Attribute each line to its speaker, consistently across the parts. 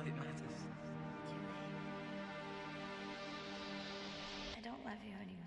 Speaker 1: it matters.
Speaker 2: I don't love you anymore.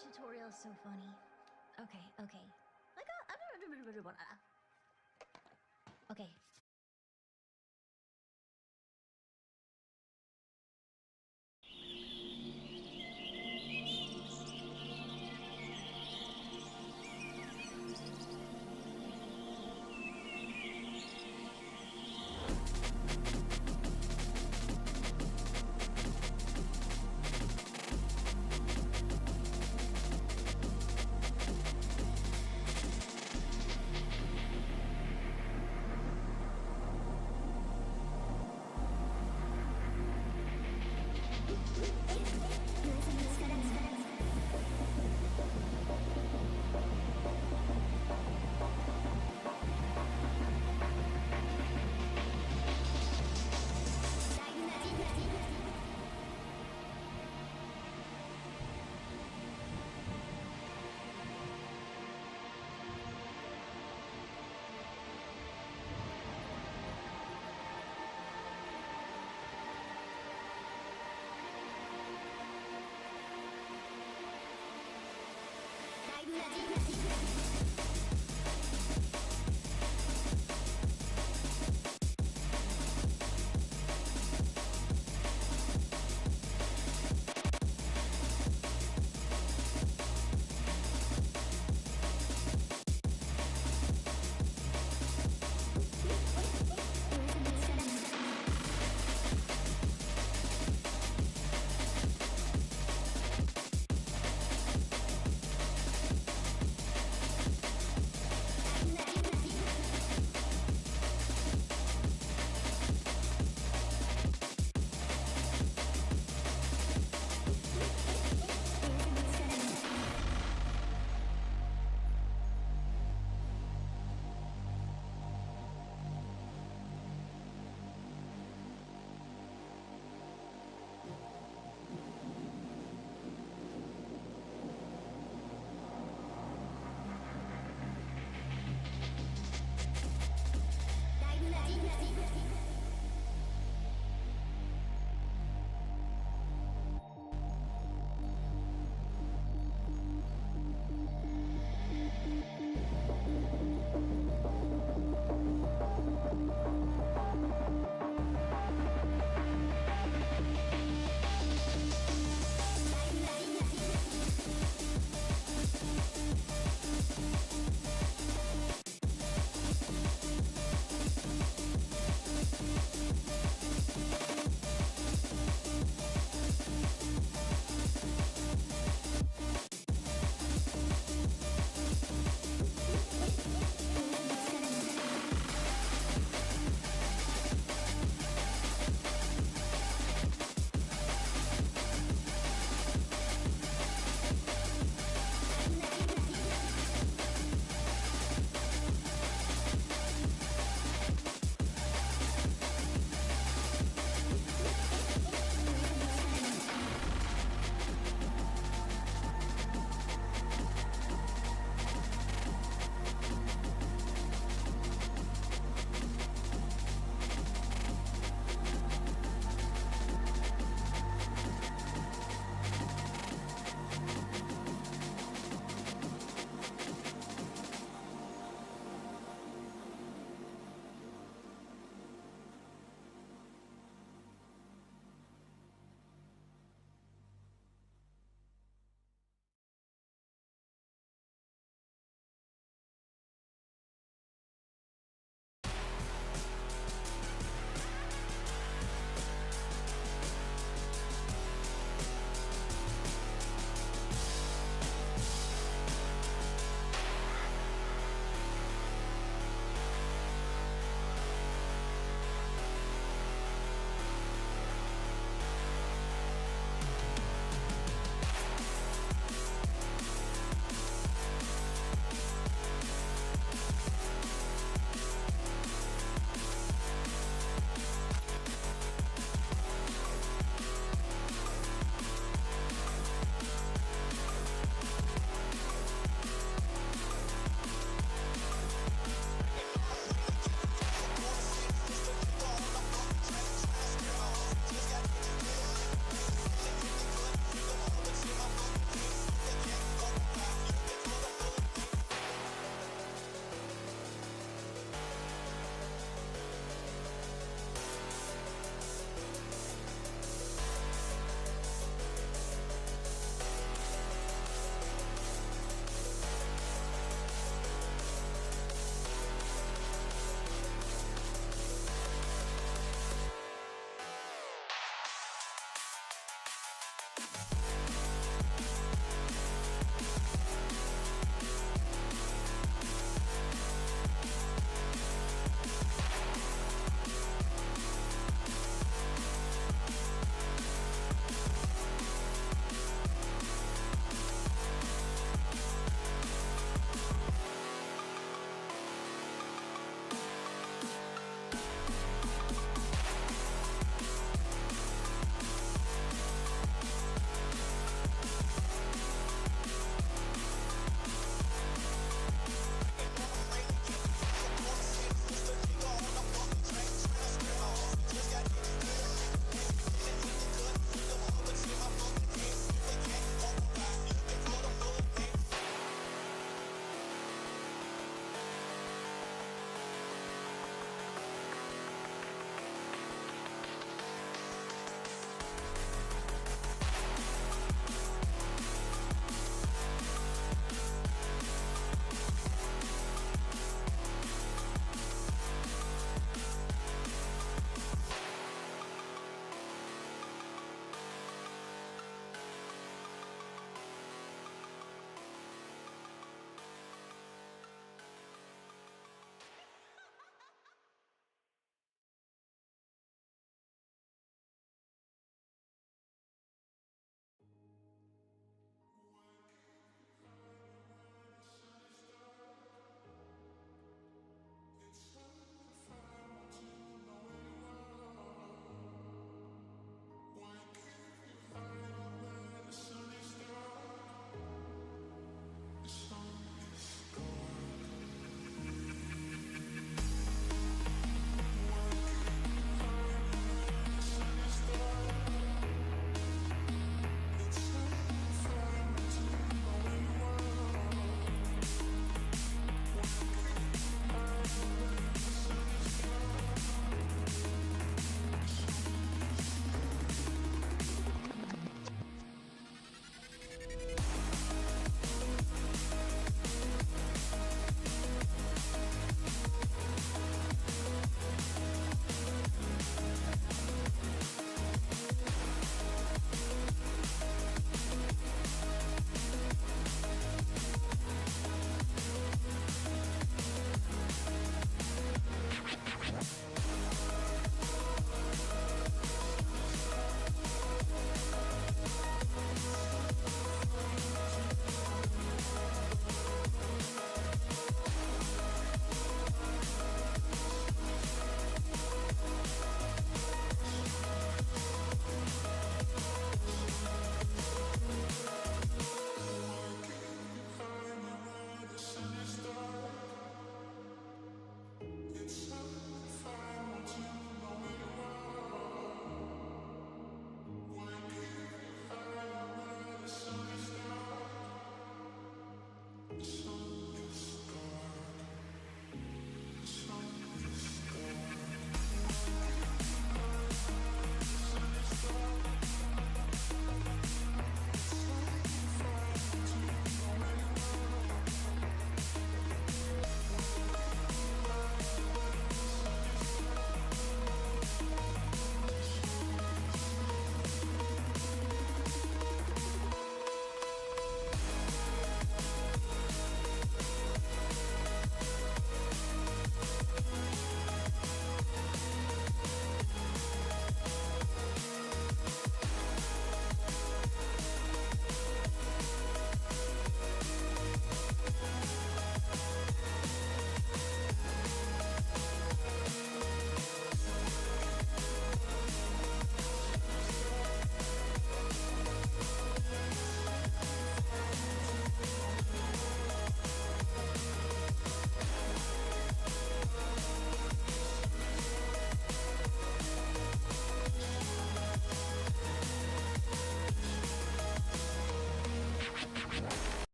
Speaker 1: tutorial is so funny. Okay, okay. Okay.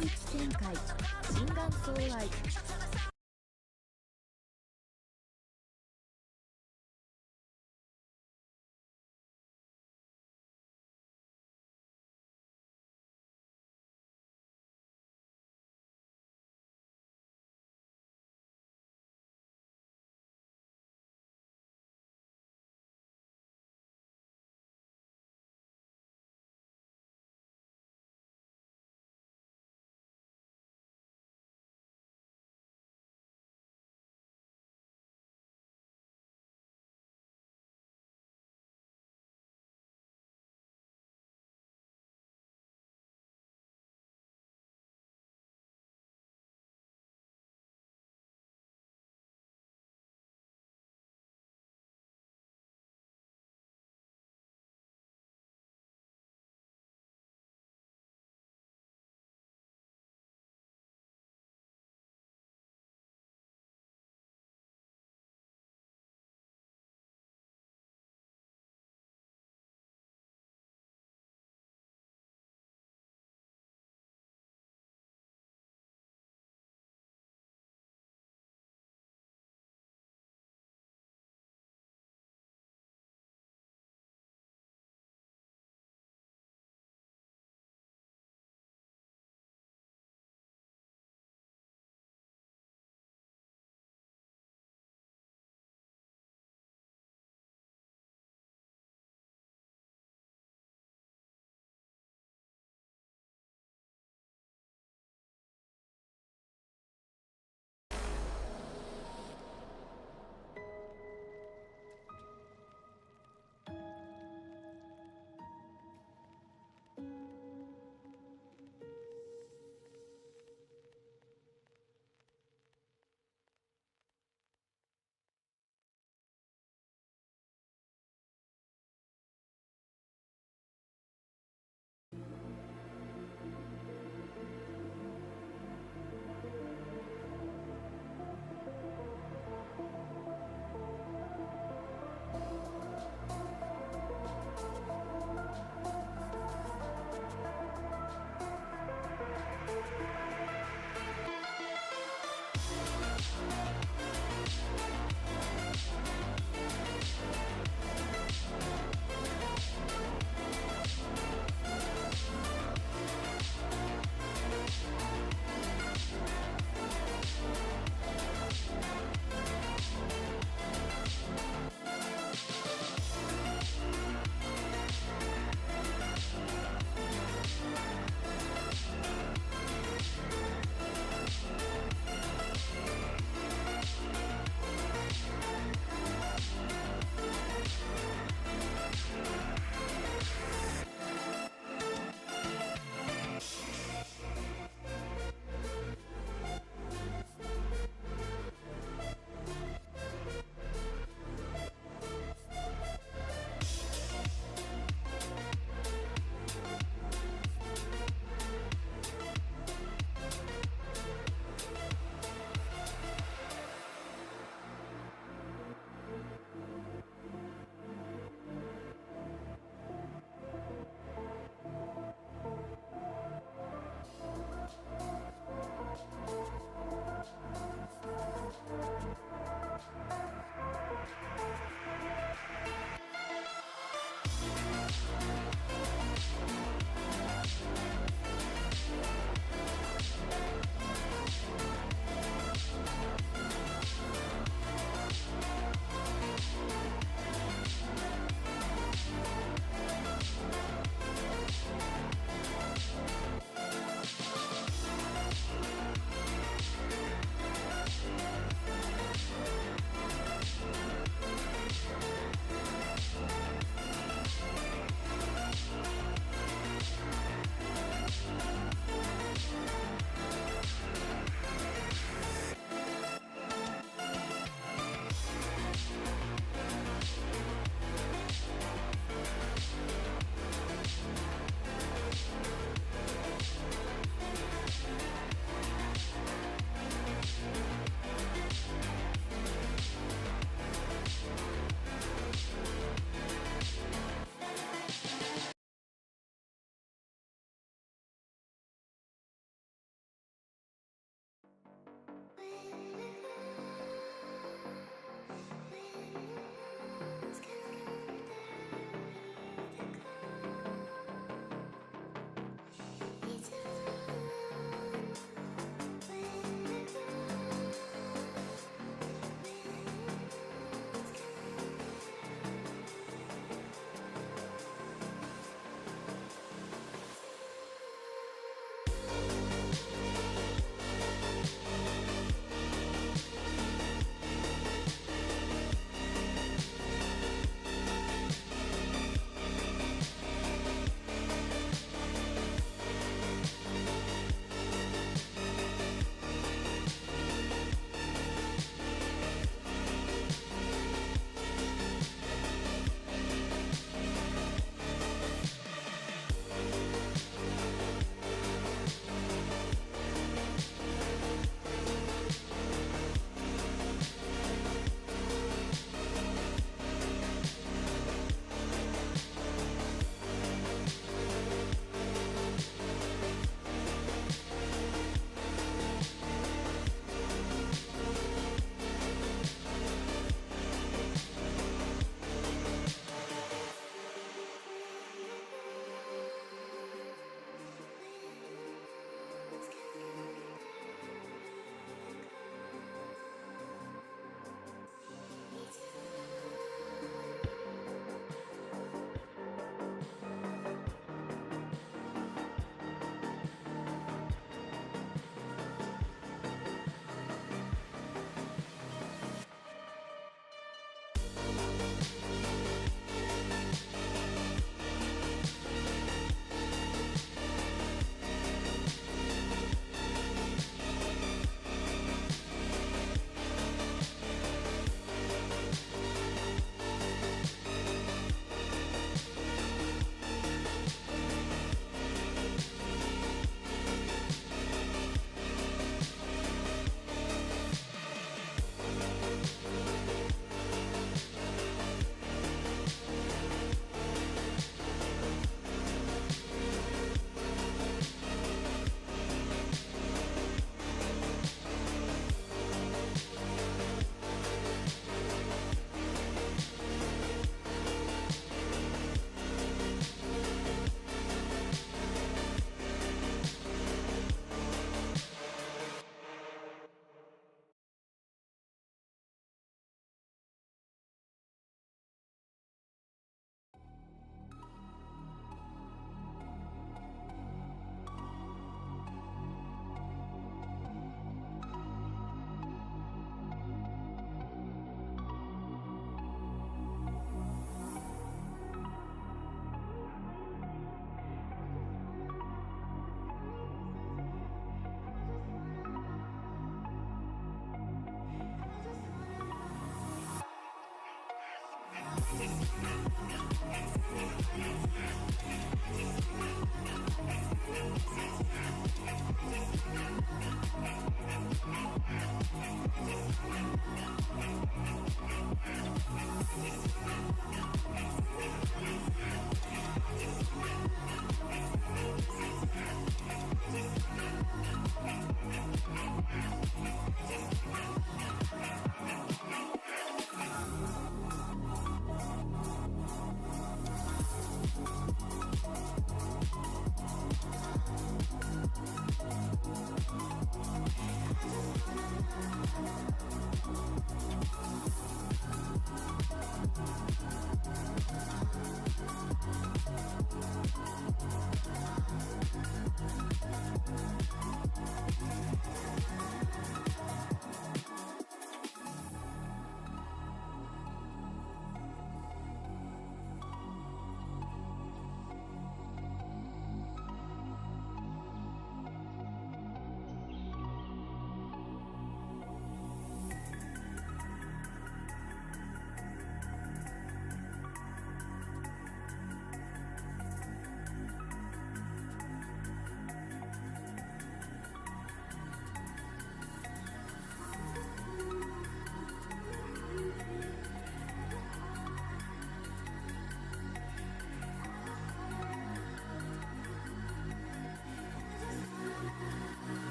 Speaker 3: 領域展開、心眼相愛。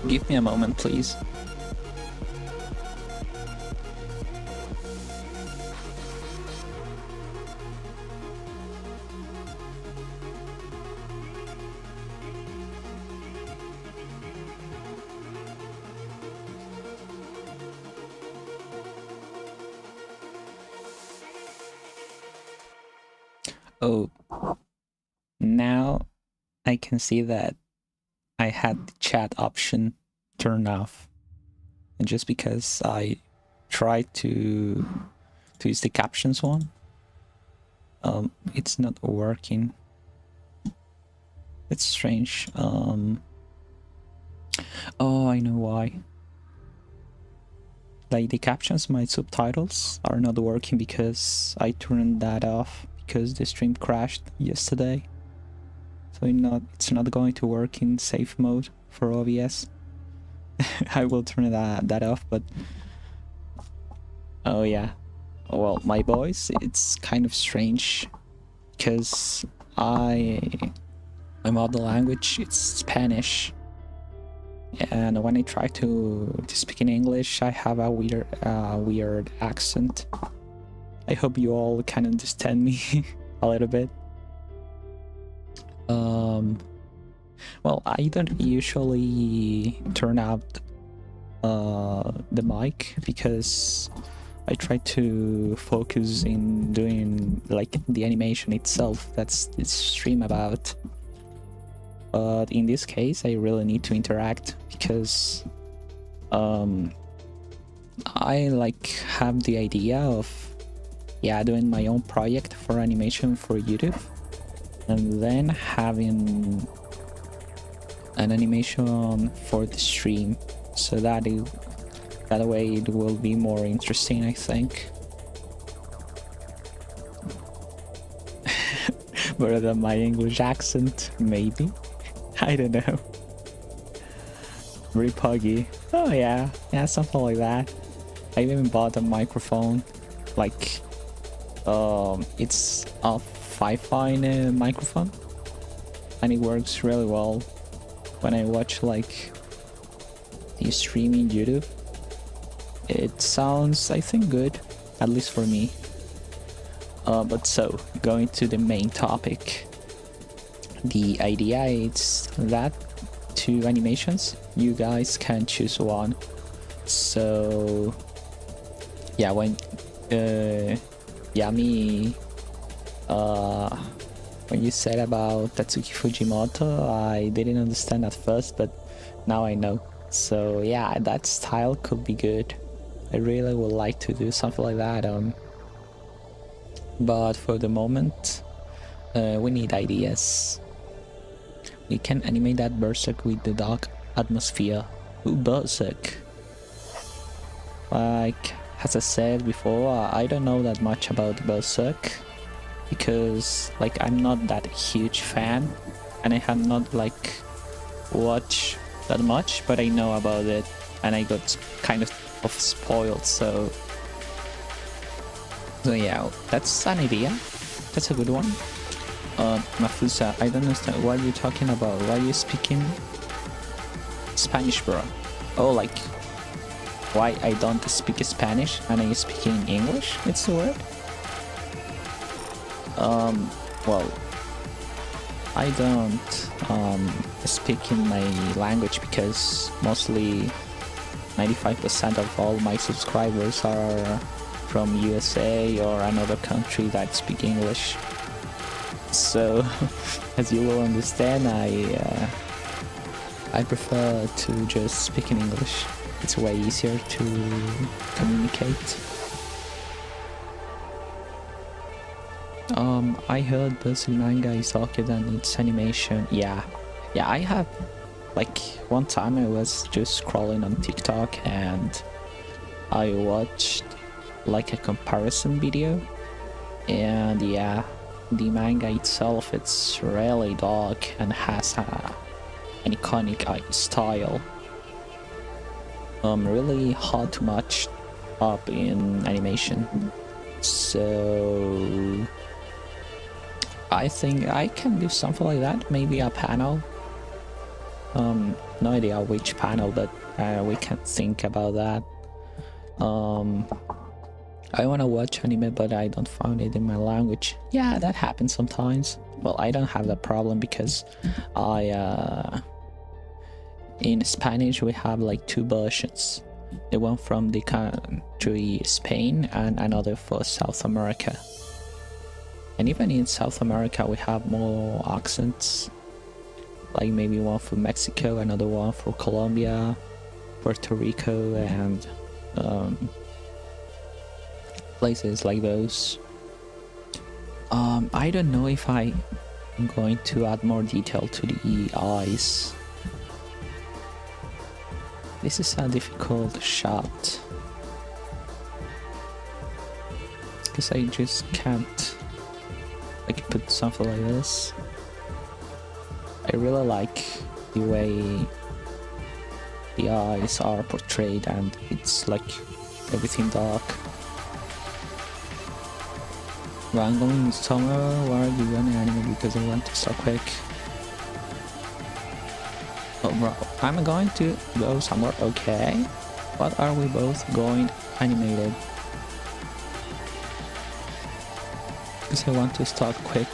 Speaker 4: Give me a moment, please. Oh, now I can see that I had the chat option turned off, and just because I tried to use the captions one, it's not working. It's strange. Oh, I know why. Like the captions, my subtitles are not working because I turned that off because the stream crashed yesterday. So it's not going to work in safe mode for OBS. I will turn that off, but oh yeah. Well, my voice, it's kind of strange because my mother language, it's Spanish, and when I try to speak in English, I have a weird accent. I hope you all can understand me a little bit. Well, I don't usually turn out the mic because I try to focus in doing like the animation itself that's this stream about. But in this case, I really need to interact because I like have the idea of doing my own project for animation for YouTube, and then having an animation for the stream, so that way it will be more interesting, I think. Better than my English accent, maybe. I don't know. Very puggy. Oh yeah, something like that. I even bought a microphone, like it's a Fifine microphone, and it works really well when I watch like the stream in YouTube. It sounds, I think, good, at least for me. But so, going to the main topic. The idea is that two animations. You guys can choose one. So yeah, when Yami when you said about Tatsuki Fujimoto, I didn't understand at first, but now I know. So yeah, that style could be good. I really would like to do something like that. But for the moment, we need ideas. We can animate that Berserk with the dark atmosphere. Ooh, Berserk. Like, as I said before, I don't know that much about Berserk because, like, I'm not that huge fan, and I have not like watched that much, but I know about it, and I got kind of spoiled. So yeah, that's an idea. That's a good one. Mafusa, I don't understand what you're talking about. Why are you speaking Spanish, bro? Oh, like, why I don't speak Spanish and I speaking English? It's the word. Well, I don't speak in my language because mostly 95% of all my subscribers are from USA or another country that speak English. So, as you will understand, I prefer to just speak in English. It's way easier to communicate. I heard Berserk manga is darker than its animation. Yeah, I have, like, one time I was just scrolling on TikTok and I watched like a comparison video, and yeah, the manga itself, it's really dark and has an iconic style. Really hard to match up in animation. So I think I can do something like that, maybe a panel. No idea which panel, but we can think about that. I want to watch anime, but I don't find it in my language. Yeah, that happens sometimes. Well, I don't have that problem because in Spanish we have like two versions. The one from the country Spain and another for South America. And even in South America we have more accents. Like maybe one for Mexico, another one for Colombia, Puerto Rico, and places like those. I don't know if I'm going to add more detail to the eyes. This is a difficult shot because I just can't like put something like this. I really like the way the eyes are portrayed, and it's like everything dark. Well, I'm going somewhere. Why are you running anime? Because I want to start quick. Oh, bro, I'm going to go somewhere. Okay. What are we both going animated? Because I want to start quick.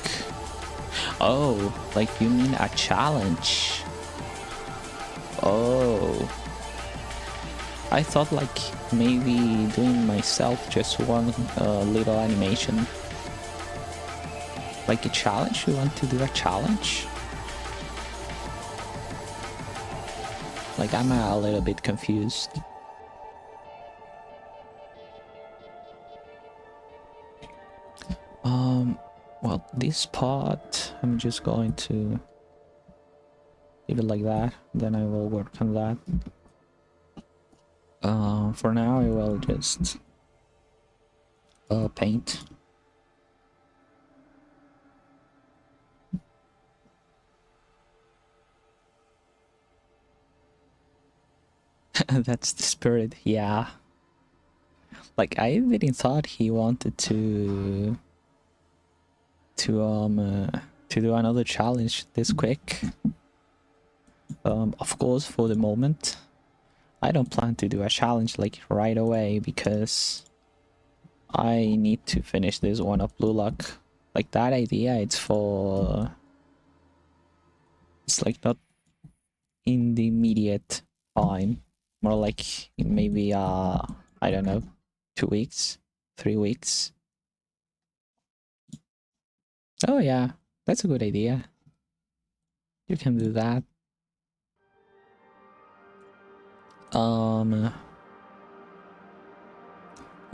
Speaker 4: Oh, like you mean a challenge? Oh. I thought like maybe doing myself just one little animation. Like a challenge? You want to do a challenge? Like I'm a little bit confused. Well, this part I'm just going to leave it like that, then I will work on that. For now I will just paint. That's the spirit, yeah. Like I didn't thought he wanted to do another challenge this quick. Of course, for the moment I don't plan to do a challenge like right away because I need to finish this one of Blue Lock. Like that idea, it's like not in the immediate time, more like in maybe I don't know, 2 weeks, 3 weeks. Oh yeah, that's a good idea. You can do that.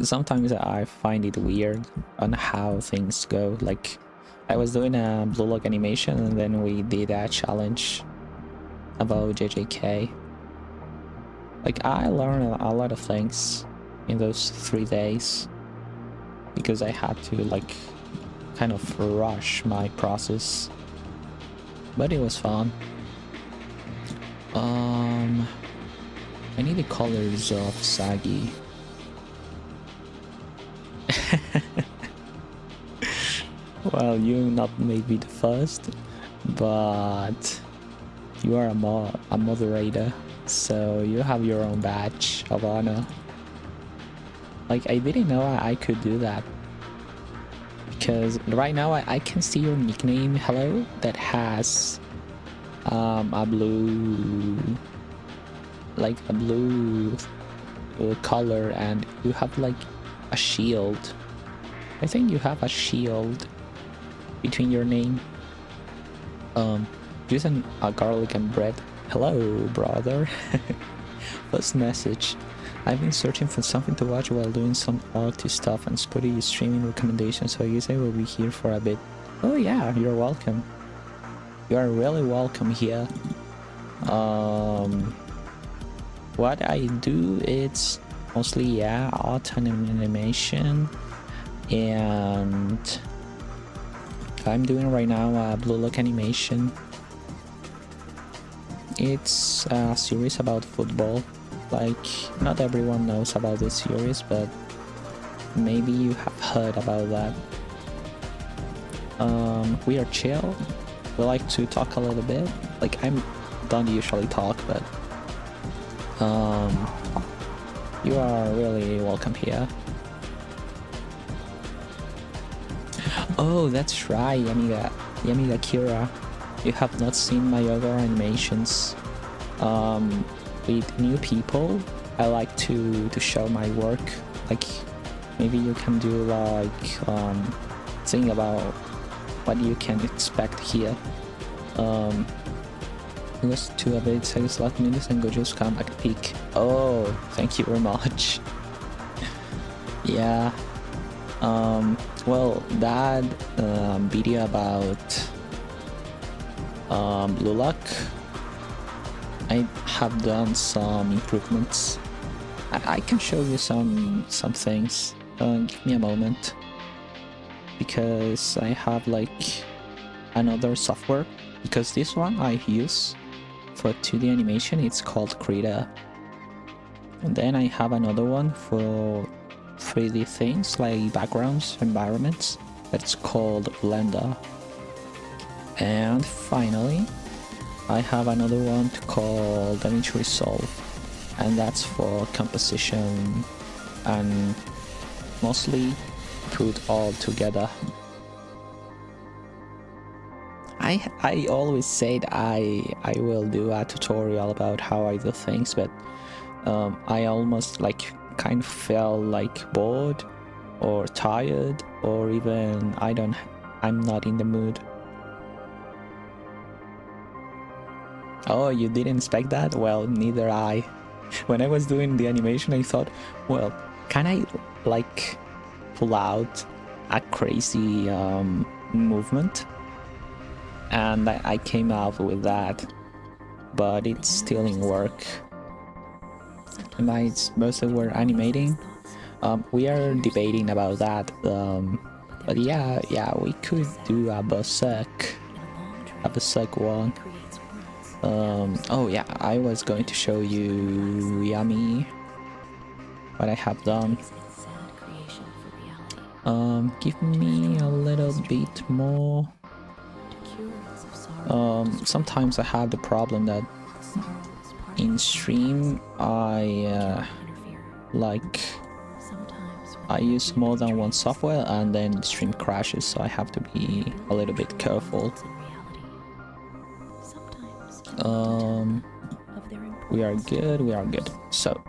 Speaker 4: Sometimes I find it weird on how things go. Like, I was doing a Blue Lock animation and then we did a challenge about JJK. Like, I learned a lot of things in those 3 days because I had to like kind of rush my process, but it was fun. I need the colors of Sagi. Well, you not maybe the first, but you are a moderator, so you have your own badge of honor. Like, I didn't know I could do that, because right now I can see your nickname, hello, that has a blue, like a blue color, and you have like a shield. I think you have a shield between your name. Using a garlic and bread. Hello, brother. First message. I've been searching for something to watch while doing some arty stuff and spotted streaming recommendations, so I guess I will be here for a bit. Oh yeah, you're welcome. You are really welcome here. What I do, it's mostly, yeah, art and animation, and I'm doing right now a Blue Lock animation. It's a series about football. Like, not everyone knows about this series, but maybe you have heard about that. We are chill. We like to talk a little bit. Like, I don't usually talk, but you are really welcome here. Oh, that's right, Yamiga Kira. You have not seen my other animations. With new people, I like to show my work. Like, maybe you can do like think about what you can expect here. List to a bit says let minutes and go just come back peek. Oh, thank you very much. Yeah. Well, that video about Blue Lock, I have done some improvements. I can show you some things. Give me a moment, because I have like another software, because this one I use for 2D animation, it's called Krita, and then I have another one for 3D things like backgrounds, environments, that's called Blender. And finally, I have another one called DaVinci Resolve, and that's for composition and mostly put all together. I always said I will do a tutorial about how I do things, but I almost like kind of felt like bored or tired, or even I'm not in the mood. Oh, you didn't expect that? Well, neither I. When I was doing the animation, I thought, well, can I like pull out a crazy movement? And I came out with that, but it still didn't work. And it's mostly we're animating. We are debating about that, but yeah, we could do a Berserk one. Oh yeah, I was going to show you Yummy what I have done. Give me a little bit more. Sometimes I have the problem that in stream I use more than one software and then the stream crashes, so I have to be a little bit careful. We are good. We are good. So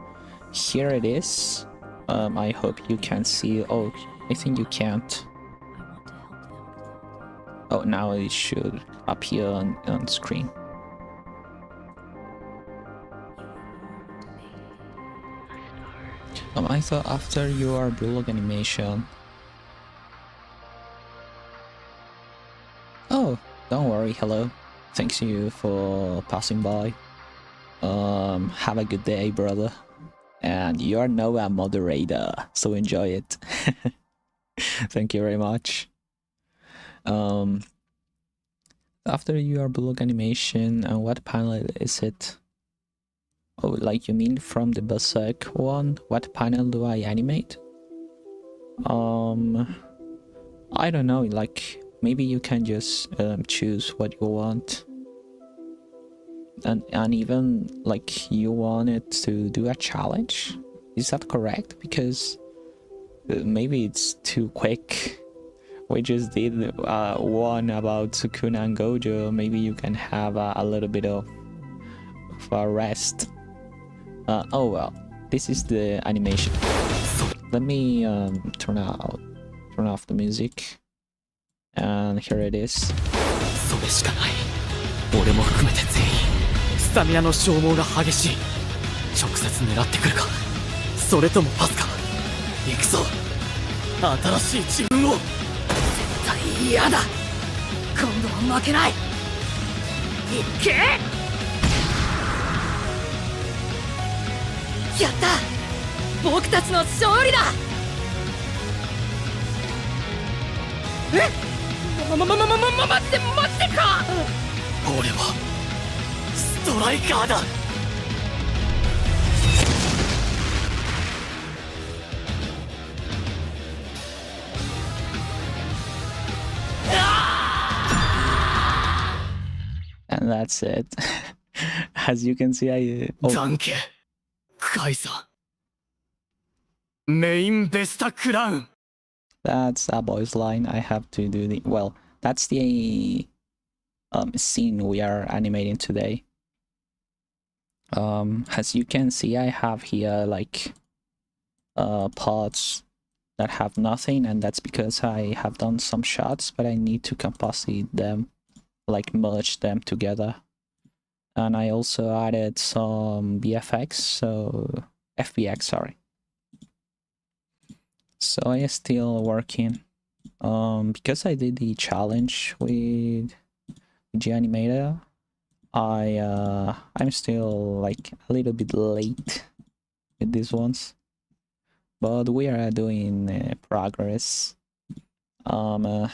Speaker 4: here it is. I hope you can see. Oh, I think you can't. Oh, now it should appear on screen. I thought after your blog animation. Oh, don't worry. Hello. Thanks you for passing by. Have a good day, brother. And you're now a moderator, so enjoy it. Thank you very much. After your blog animation, and what panel is it? Oh, like you mean from the Berserk one? What panel do I animate? I don't know, like maybe you can just choose what you want. And even like you wanted to do a challenge? Is that correct? Because maybe it's too quick. We just did one about Sukuna and Gojo. Maybe you can have a little bit of a rest. Oh well, this is the animation. Let me turn off the music. And here it is.
Speaker 5: それしかない。俺も含めて全員スタミナの消耗が激しい。直接狙ってくるか、それともパスか。行くぞ、新しい自分を。絶対嫌だ。今度は負けない。いけ。やった、僕たちの勝利だ。マジでか。俺はストライカーだ。
Speaker 4: And that's it. As you can see, oh.
Speaker 5: 残機解散。メインベスタクラウン。
Speaker 4: That's a boy's line. I have to do the well. That's the scene we are animating today. As you can see, I have here like parts that have nothing, and that's because I have done some shots, but I need to composite them, like merge them together. And I also added some BFX, so FBX, sorry. So I am still working. Because I did the challenge with G-Animator, I'm still like a little bit late with these ones, but we are doing progress. At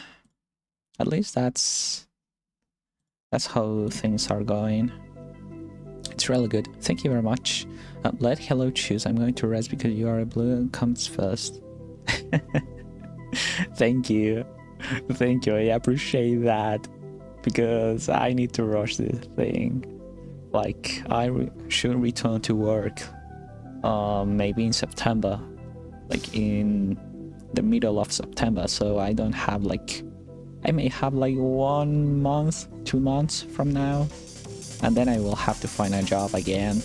Speaker 4: least that's how things are going. It's really good. Thank you very much. Let Hello choose. I'm going to rest because you are blue comes first. Thank you. I appreciate that, because I need to rush this thing. Like I should return to work maybe in September, like in the middle of September, so I don't have like, I may have like 1 month, 2 months from now, and then I will have to find a job again.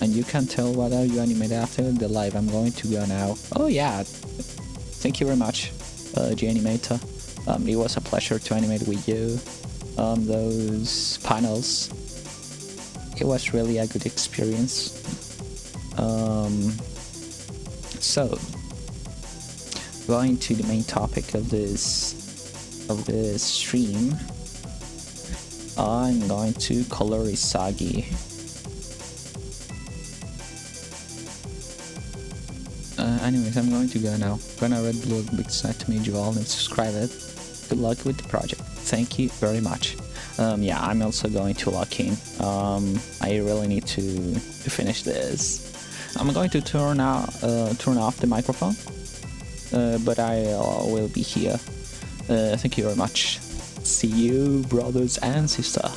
Speaker 4: And you can tell what are you animated after the live. I'm going to go now. Oh yeah, thank you very much, G-Animator. It was a pleasure to animate with you. Those panels, it was really a good experience. So going to the main topic of this stream, I'm going to color Isagi. Anyways, I'm going to go now. Gonna read blog, big side to me, Joel, and subscribe it. Good luck with the project. Thank you very much. Yeah, I'm also going to log in. I really need to finish this. I'm going to turn off the microphone, but I will be here. Thank you very much. See you, brothers and sisters.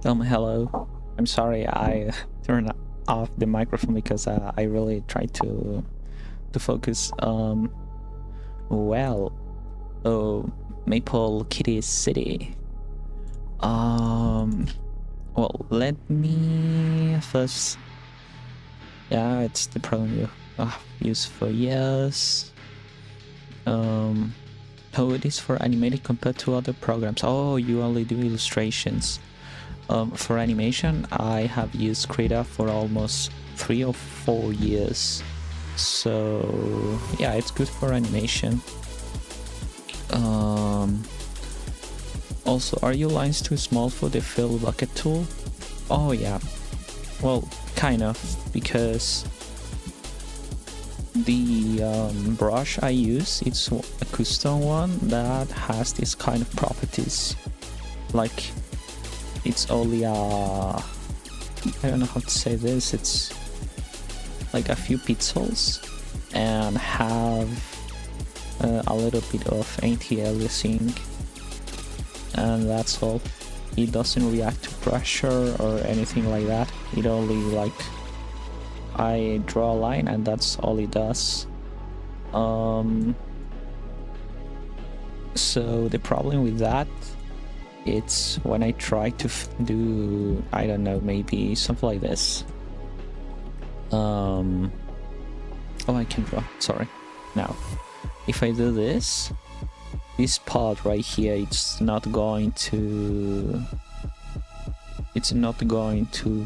Speaker 4: Hello. I'm sorry I turned off the microphone because I really tried to focus. Well, Maple Kitty City. Well, let me first. Yeah, it's the program I've used for years. How it is for animating compared to other programs? Oh, you only do illustrations. For animation, I have used Krita for almost 3 or 4 years. So yeah, it's good for animation. Also, are your lines too small for the fill bucket tool? Oh yeah, well, kind of, because the brush I use, it's a custom one that has this kind of properties. Like, it's only I don't know how to say this, it's like a few pixels and have a little bit of anti-aliasing, and that's all. It doesn't react to pressure or anything like that. It only, like, I draw a line and that's all it does. So the problem with that, it's when I try to do, I don't know, maybe something like this. Oh, I can draw, sorry. Now, if I do this part right here, it's not going to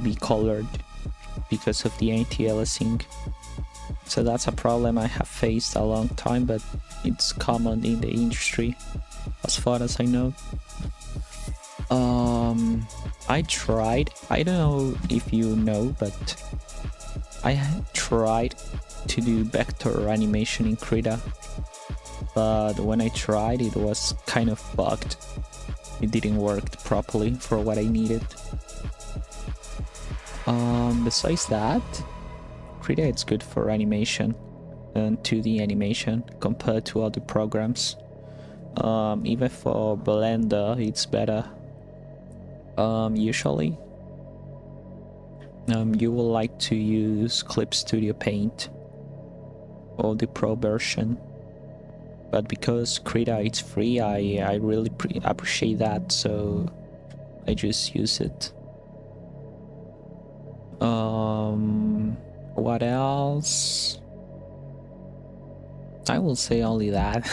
Speaker 4: be colored because of the anti-aliasing. So that's a problem I have faced a long time, but it's common in the industry as far as I know. I tried, I don't know if you know, but I tried to do vector animation in Krita, but when I tried, it was kind of bugged. It didn't work properly for what I needed. Besides that, Krita it's good for animation and 2D animation compared to other programs. Even for Blender, it's better. Usually, you will like to use Clip Studio Paint or the Pro version, but because Krita it's free, I really appreciate that, so I just use it. What else? I will say only that,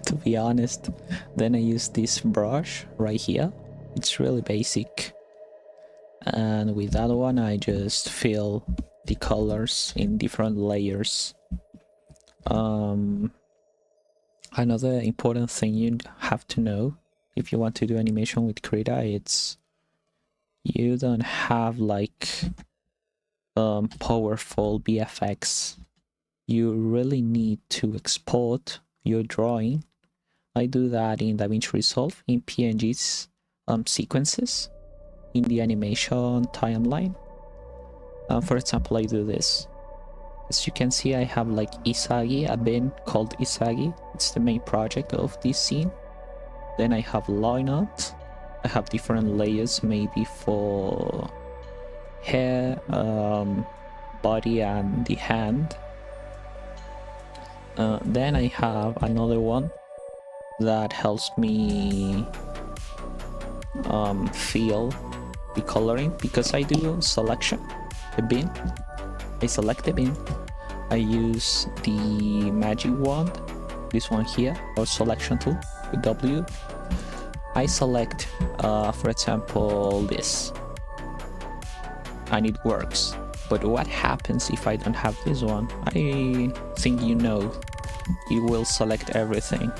Speaker 4: to be honest. Then I use this brush right here. It's really basic, and with that one I just fill the colors in different layers. Another important thing you have to know if you want to do animation with Krita, it's you don't have like powerful VFX. You really need to export your drawing. I do that in DaVinci Resolve in PNGs sequences in the animation timeline. For example, I do this. As you can see, I have like Isagi, a bin called Isagi. It's the main project of this scene. Then I have Loinot. I have different layers, maybe for hair, body, and the hand. Then I have another one that helps me feel the coloring, because I do selection, the bin. I select the bin. I use the magic wand, this one here, or selection tool with W. I select, for example, this, and it works. But what happens if I don't have this one? I think you know, it will select everything.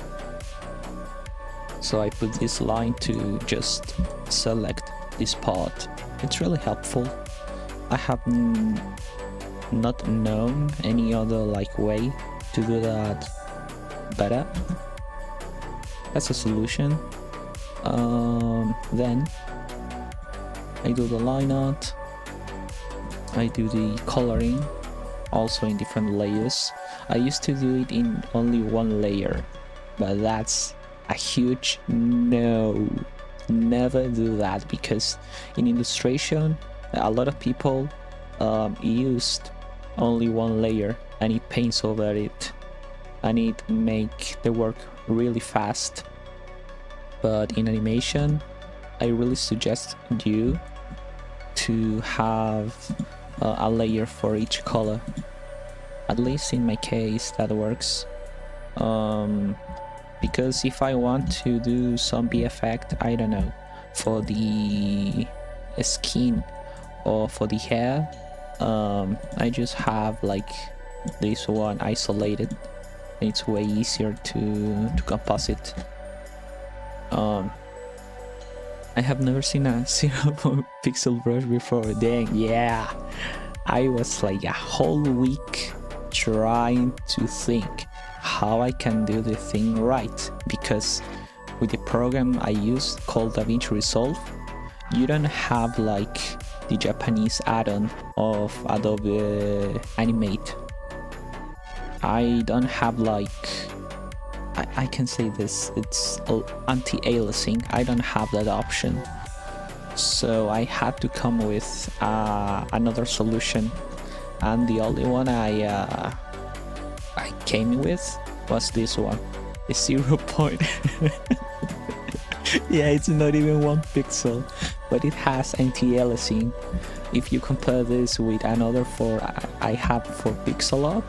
Speaker 4: So I put this line to just select this part. It's really helpful. I have not known any other like way to do that better. That's a solution. Then I do the line art. I do the coloring, also in different layers. I used to do it in only one layer, but that's a huge no. never do that, because in illustration a lot of people used only one layer and it paints over it and it make the work really fast. But in animation I really suggest you to have a layer for each color. At least in my case that works, because if I want to do some B effect, I don't know, for the skin or for the hair, I just have like this one isolated. It's way easier to composite. I have never seen a 0 pixel brush before. Dang, yeah. I was like a whole week trying to think how I can do the thing right, because with the program I use called DaVinci Resolve, you don't have like the Japanese add-on of Adobe Animate. I don't have like, I can say this, it's anti-aliasing. I don't have that option, so I had to come with another solution, and the only one I came with was this one, a 0 point. Yeah, it's not even 1 pixel, but it has anti-aliasing. If you compare this with another I have for Pixelart,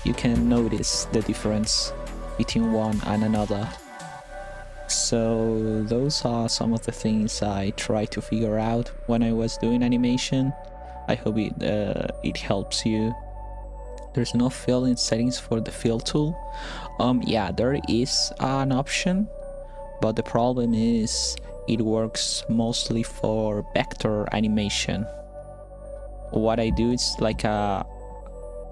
Speaker 4: you can notice the difference between one and another. So those are some of the things I tried to figure out when I was doing animation. I hope it helps you. There's no fill in settings for the fill tool. Yeah, there is an option, but the problem is it works mostly for vector animation. What I do is like a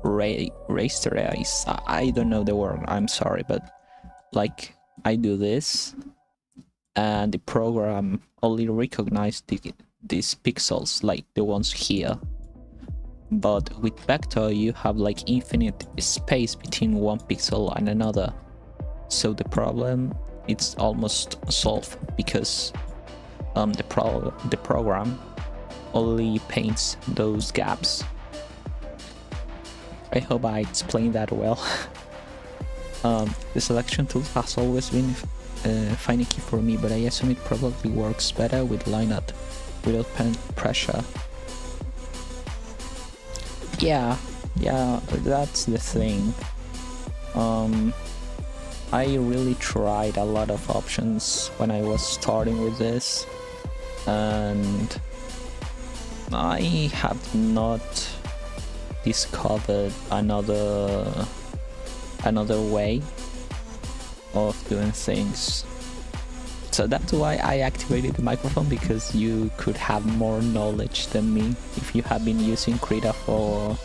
Speaker 4: rasterize. I don't know the word, I'm sorry, but like I do this and the program only recognizes these pixels, like the ones here. But with vector you have like infinite space between one pixel and another, so the problem it's almost solved, because the program only paints those gaps. I hope I explained that well. The selection tool has always been finicky for me, but I assume it probably works better with line art without pen pressure. Yeah, that's the thing. I really tried a lot of options when I was starting with this, and I have not discovered another way of doing things. So that's why I activated the microphone, because you could have more knowledge than me if you have been using Krita for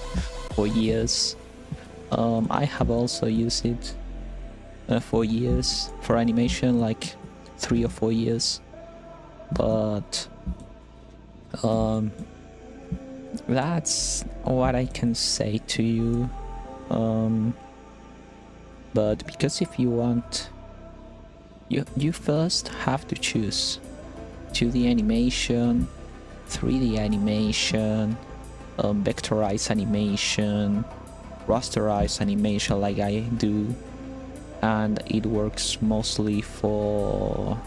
Speaker 4: years. I have also used it for years for animation, like 3 or 4 years, but that's what I can say to you. But because if you want, you first have to choose 2D animation, 3D animation, vectorized animation, rasterized animation like I do, and it works mostly for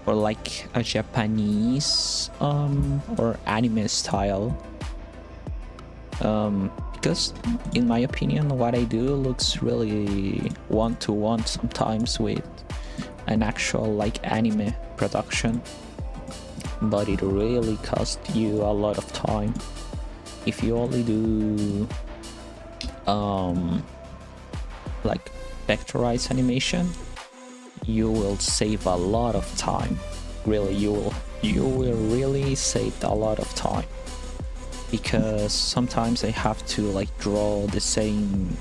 Speaker 4: like a Japanese or anime style, because in my opinion what I do looks really one-to-one sometimes with an actual like anime production, but it really costs you a lot of time. If you only do like vectorized animation, you will save a lot of time. Really, you will really save a lot of time, because sometimes I have to like draw the same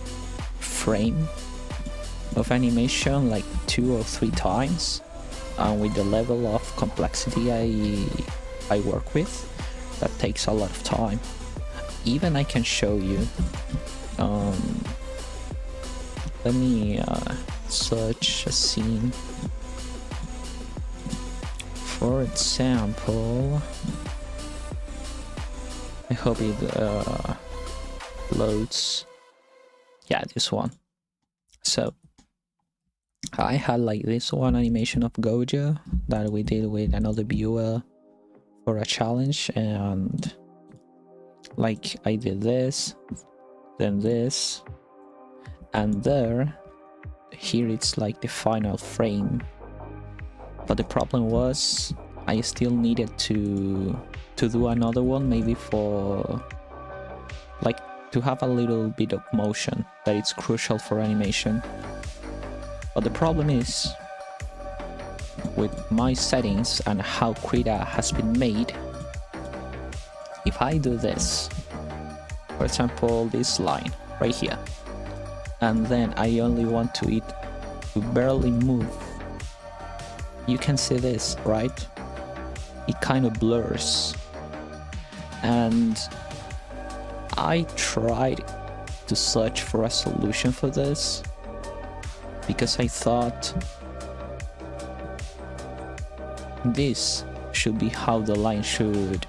Speaker 4: frame of animation like 2 or 3 times, and with the level of complexity I work with, that takes a lot of time. Even I can show you, let me search a scene. For example, I hope it loads. Yeah, this one. So I had like this one animation of Gojo that we did with another viewer for a challenge, and like I did this, then this, and here it's like the final frame. But the problem was I still needed to do another one, maybe for like to have a little bit of motion that it's crucial for animation. But the problem is with my settings and how Krita has been made, if I do this, for example this line right here, and then I only want it to barely move, you can see this, right? It kind of blurs. And I tried to search for a solution for this because I thought this should be how the line should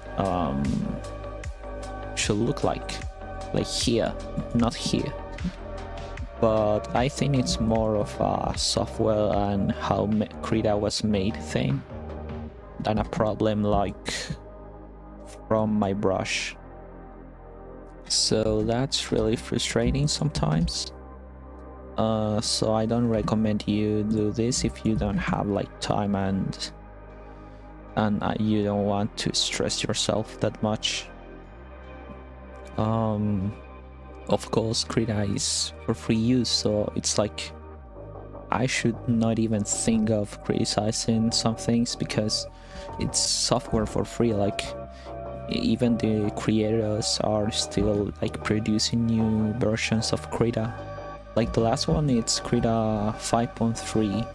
Speaker 4: look like here, not here. But I think it's more of a software and how Krita was made thing than a problem like from my brush. So that's really frustrating sometimes. So I don't recommend you do this if you don't have like time and you don't want to stress yourself that much. Of course, Krita is for free use, so it's like I should not even think of criticizing some things because it's software for free. Like even the creators are still like producing new versions of Krita. Like the last one, it's Krita 5.3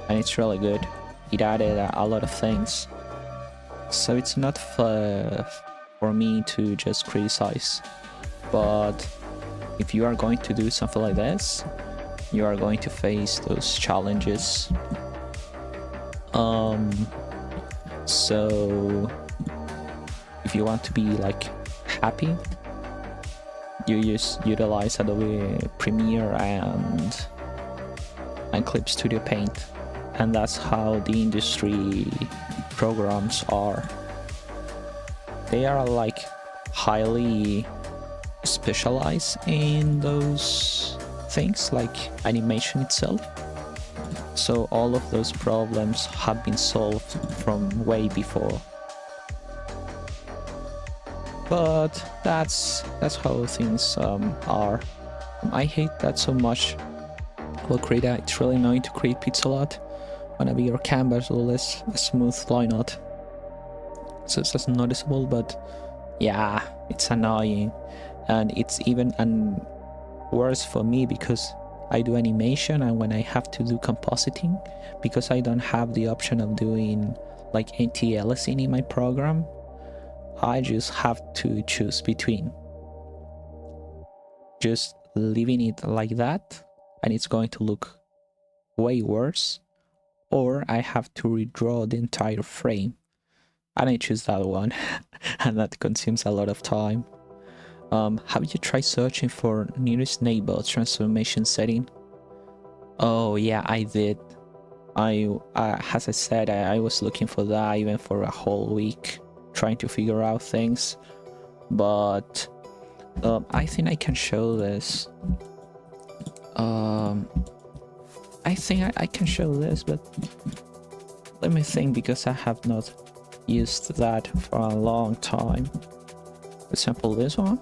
Speaker 4: and it's really good. It added a lot of things, so it's not for me to just criticize. But if you are going to do something like this, you are going to face those challenges. So if you want to be like happy, you just utilize Adobe Premiere and Clip Studio Paint, and that's how the industry programs are. They are like highly specialized in those things, like animation itself. So all of those problems have been solved from way before. But that's how things are. I hate that so much. Well, Krita, it's really annoying to create pixel art on a bigger canvas or less a smooth line art. So it's just noticeable, but yeah, it's annoying. And it's even worse for me because I do animation, and when I have to do compositing, because I don't have the option of doing like anti-aliasing in my program, I just have to choose between just leaving it like that and it's going to look way worse, or I have to redraw the entire frame, and I choose that one. And that consumes a lot of time. Have you tried searching for nearest neighbor transformation setting? Oh yeah, I did. As I said, I was looking for that even for a whole week, trying to figure out things. But I think I can show this. I think I can show this, but let me think, because I have not used that for a long time. For example, this one.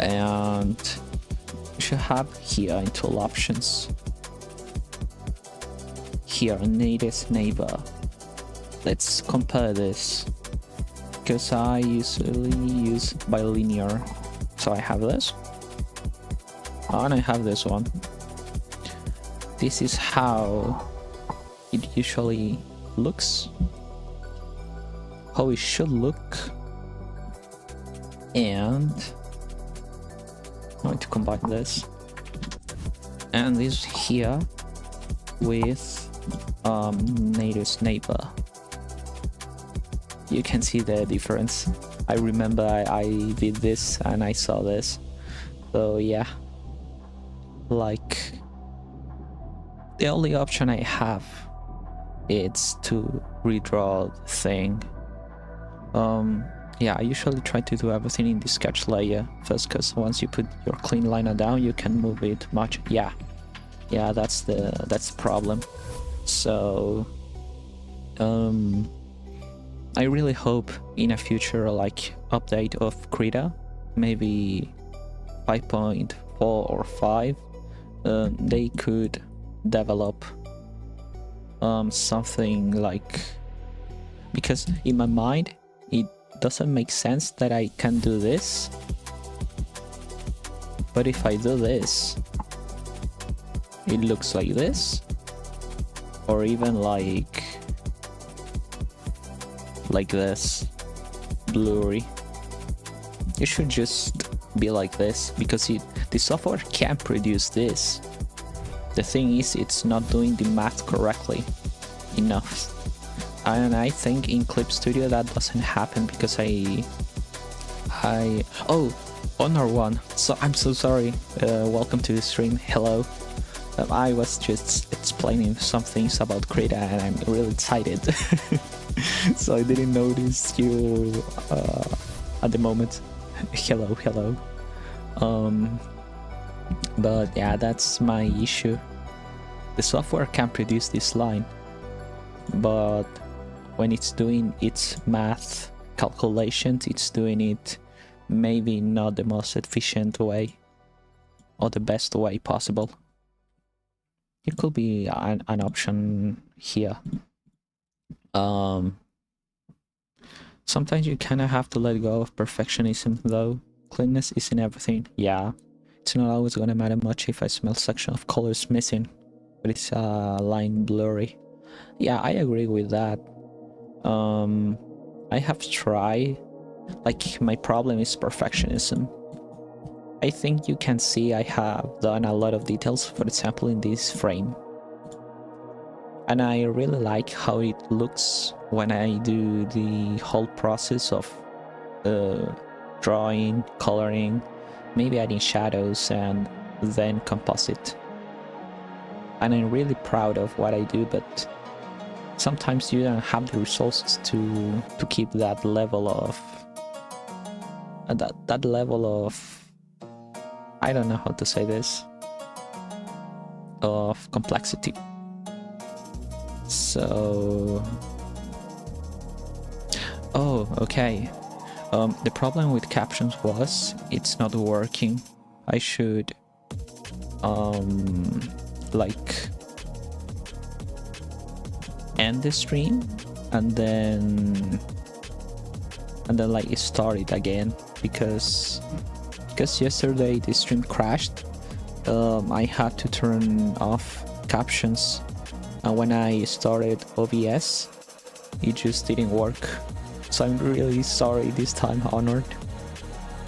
Speaker 4: And you should have here in tool options. Here, nearest neighbor. Let's compare this, because I usually use bilinear. So I have this, and I have this one. This is how it usually looks, how it should look. And I'm going to combine this and this here with nearest neighbor. you can see the difference. I remember I did this and I saw this. So yeah, like the only option I have is to redraw the thing. Yeah, I usually try to do everything in the sketch layer first, because once you put your clean liner down, you can move it much. Yeah, that's the problem. So I really hope in a future like update of Krita, maybe 5.4 or 5, they could develop something like, because in my mind it doesn't make sense that I can do this, but if I do this it looks like this, or even like this, blurry. It should just be like this, because the software can produce this. The thing is, it's not doing the math correctly enough, and I think in Clip Studio that doesn't happen, because oh, Honor One, so I'm so sorry. Welcome to the stream. Hello. I was just explaining some things about Krita and I'm really excited. So I didn't notice you at the moment. Hello. But yeah, that's my issue. The software can produce this line, but when it's doing its math calculations, it's doing it maybe not the most efficient way or the best way possible. It could be an option here. Sometimes you kind of have to let go of perfectionism though. Cleanness isn't everything. Yeah, it's not always gonna matter much if a small section of color is missing, but it's a line blurry. Yeah, I agree with that. I have tried, like, my problem is perfectionism. I think you can see I have done a lot of details, for example in this frame. And I really like how it looks when I do the whole process of drawing, coloring, maybe adding shadows and then composite. And I'm really proud of what I do, but sometimes you don't have the resources to keep that level of that level of, I don't know how to say this, of complexity. So, oh, okay. The problem with captions was it's not working. I should like end the stream and then like start it again, because yesterday the stream crashed. I had to turn off captions, and when I started OBS it just didn't work. So I'm really sorry this time, Honored.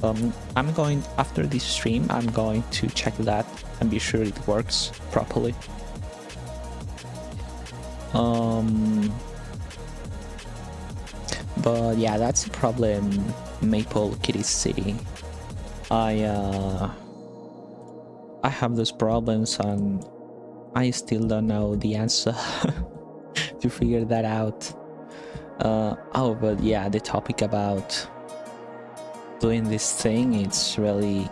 Speaker 4: I'm going, after this stream, I'm going to check that and be sure it works properly. But yeah, that's the problem, Maple Kitty City. I have those problems and I still don't know the answer to figure that out. Oh, but yeah, the topic about doing this thing, it's really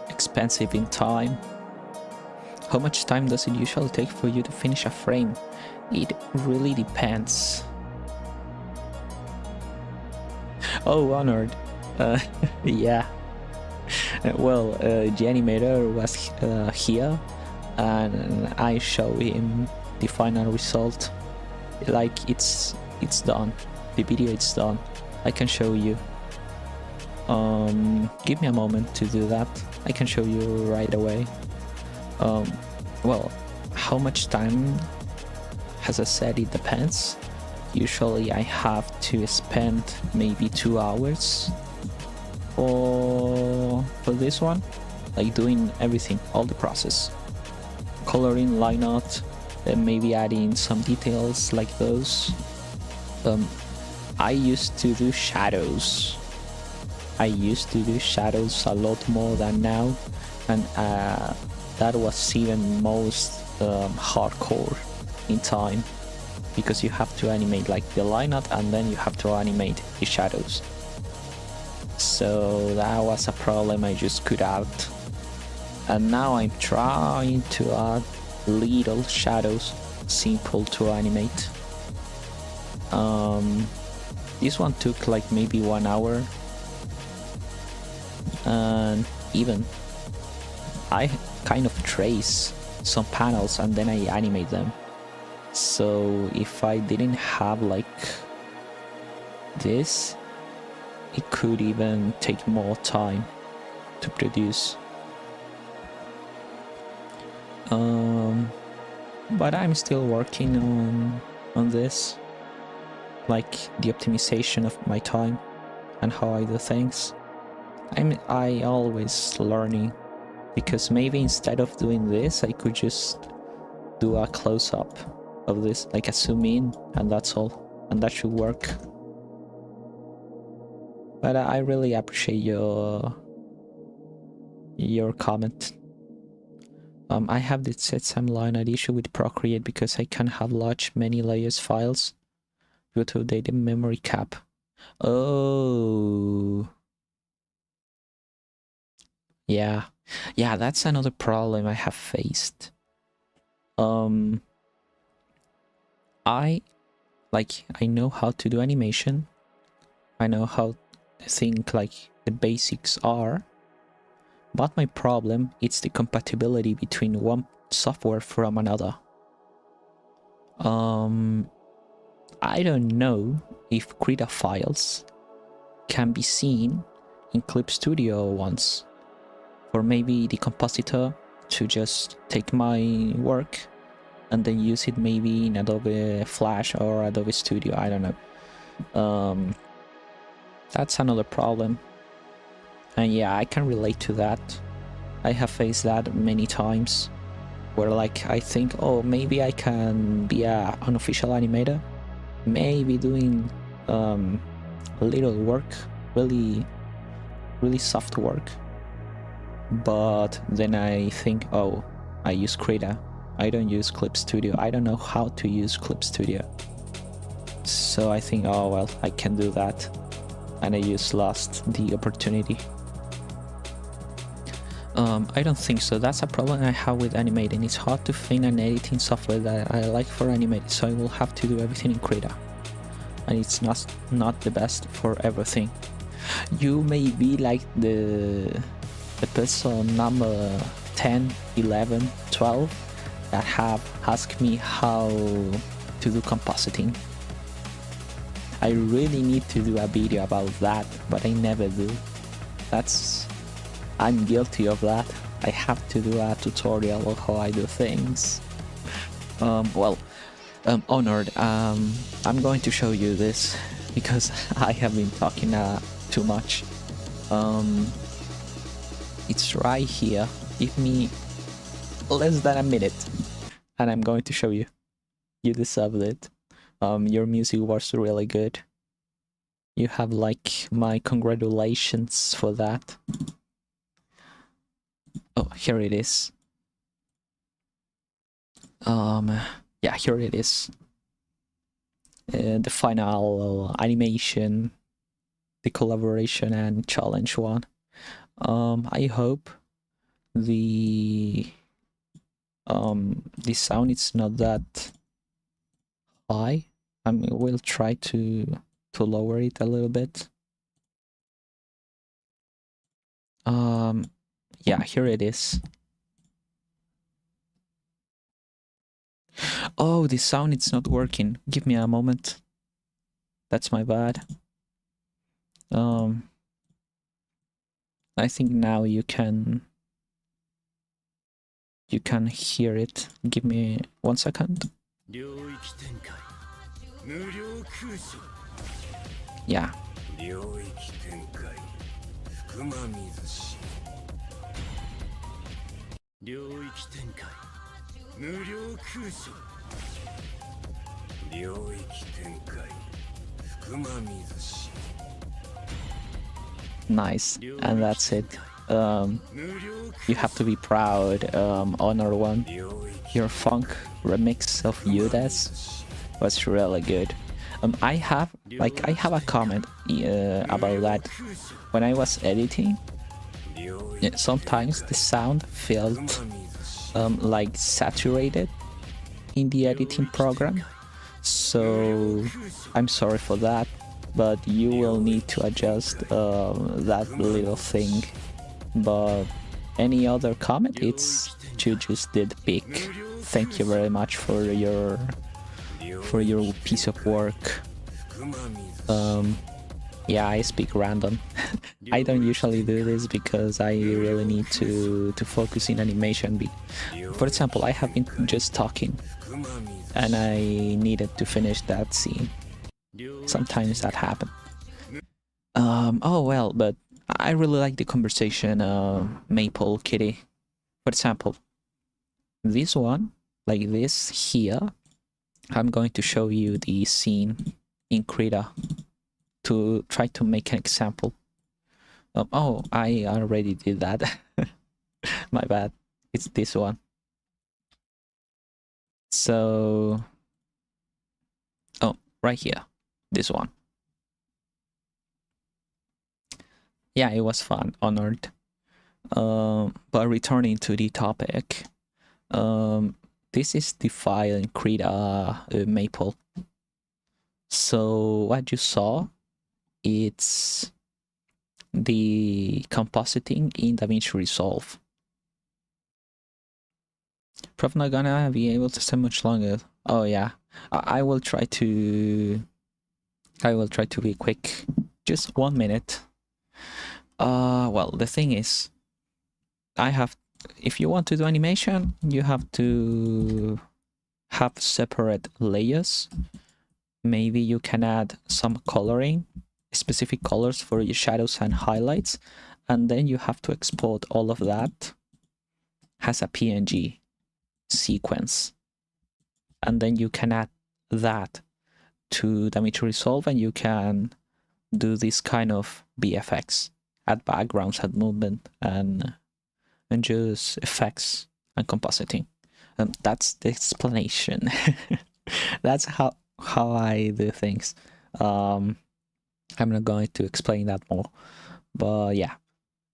Speaker 4: expensive in time. How much time does it usually take for you to finish a frame? It really depends. Oh, Honored. Yeah. Well, the animator was here and I show him the final result. Like, it's done. The video is done. I can show you. Give me a moment to do that. I can show you right away. Well, how much time? As I said, it depends. Usually I have to spend maybe 2 hours for this one, like doing everything, all the process, coloring, line art, and maybe adding some details like those. I used to do shadows. I used to do shadows a lot more than now, and that was even most hardcore in time, because you have to animate like the lineup and then you have to animate the shadows. So that was a problem I just cut out, and now I'm trying to add little shadows, simple to animate. This one took like maybe 1 hour, and even I kind of trace some panels and then I animate them. So if I didn't have like this, it could even take more time to produce. But I'm still working on this, like the optimization of my time and how I do things. I always learning, because maybe instead of doing this I could just do a close-up of this, like a zoom in, and that's all, and that should work. But I really appreciate your comment. I have this set timeline an issue with Procreate because I can't have large many layers files due to data memory cap. Oh, yeah, that's another problem I have faced. I know how to do animation. I know how to think like the basics are, but my problem is the compatibility between one software from another. I don't know if Krita files can be seen in Clip Studio once, or maybe the compositor to just take my work and then use it maybe in Adobe Flash or Adobe Studio, I don't know. That's another problem. And yeah, I can relate to that. I have faced that many times, where like I think, oh, maybe I can be an unofficial animator, maybe doing little work, really soft work. But then I think, oh, I use Krita. I don't use Clip Studio. I don't know how to use Clip Studio. So I think, oh well, I can do that. And I just lost the opportunity. I don't think so. That's a problem I have with animating. It's hard to find an editing software that I like for animating, so I will have to do everything in Krita. And it's not the best for everything. You may be like the person number 10, 11, 12 that have asked me how to do compositing. I really need to do a video about that, but I never do. I'm guilty of that. I have to do a tutorial of how I do things. Honored, I'm going to show you this because I have been talking too much. It's right here. Give me less than a minute and I'm going to show you. You deserved it. Your music was really good. You have like my congratulations for that. Oh, here it is. Yeah, here it is. The final animation, the collaboration and challenge one. I hope the sound is not that high. I will try to lower it a little bit. Yeah, here it is. Oh, the sound it's not working. Give me a moment. That's my bad. I think now you can hear it. Give me 1 second. Yeah. Nice, and that's it. You have to be proud, Honor One. Your funk remix of Yudes was really good. I have a comment about that. When I was editing, sometimes the sound felt like saturated in the editing program. So I'm sorry for that, but you will need to adjust that little thing. But any other comment, it's you just did big. Thank you very much for your piece of work. Yeah, I speak random. I don't usually do this because I really need to focus in animation. For example, I have been just talking and I needed to finish that scene. Sometimes that happens. Oh well, but I really like the conversation, Maple Kitty. For example, this one, like this here, I'm going to show you the scene in Krita to try to make an example. Oh, I already did that. My bad. It's this one. So, oh, right here, this one. Yeah, it was fun, Honored. But returning to the topic, this is the file in Krita Maple. So what you saw, it's the compositing in DaVinci Resolve. Probably not gonna be able to stay much longer. Oh yeah, I will try to be quick. Just 1 minute. Well, the thing is, if you want to do animation, you have to have separate layers. Maybe you can add some coloring, specific colors for your shadows and highlights, and then you have to export all of that as a PNG sequence. And then you can add that to DaVinci Resolve and you can do this kind of VFX, add backgrounds, add movement, and just effects and compositing. And that's the explanation. That's how I do things. I'm not going to explain that more, but yeah.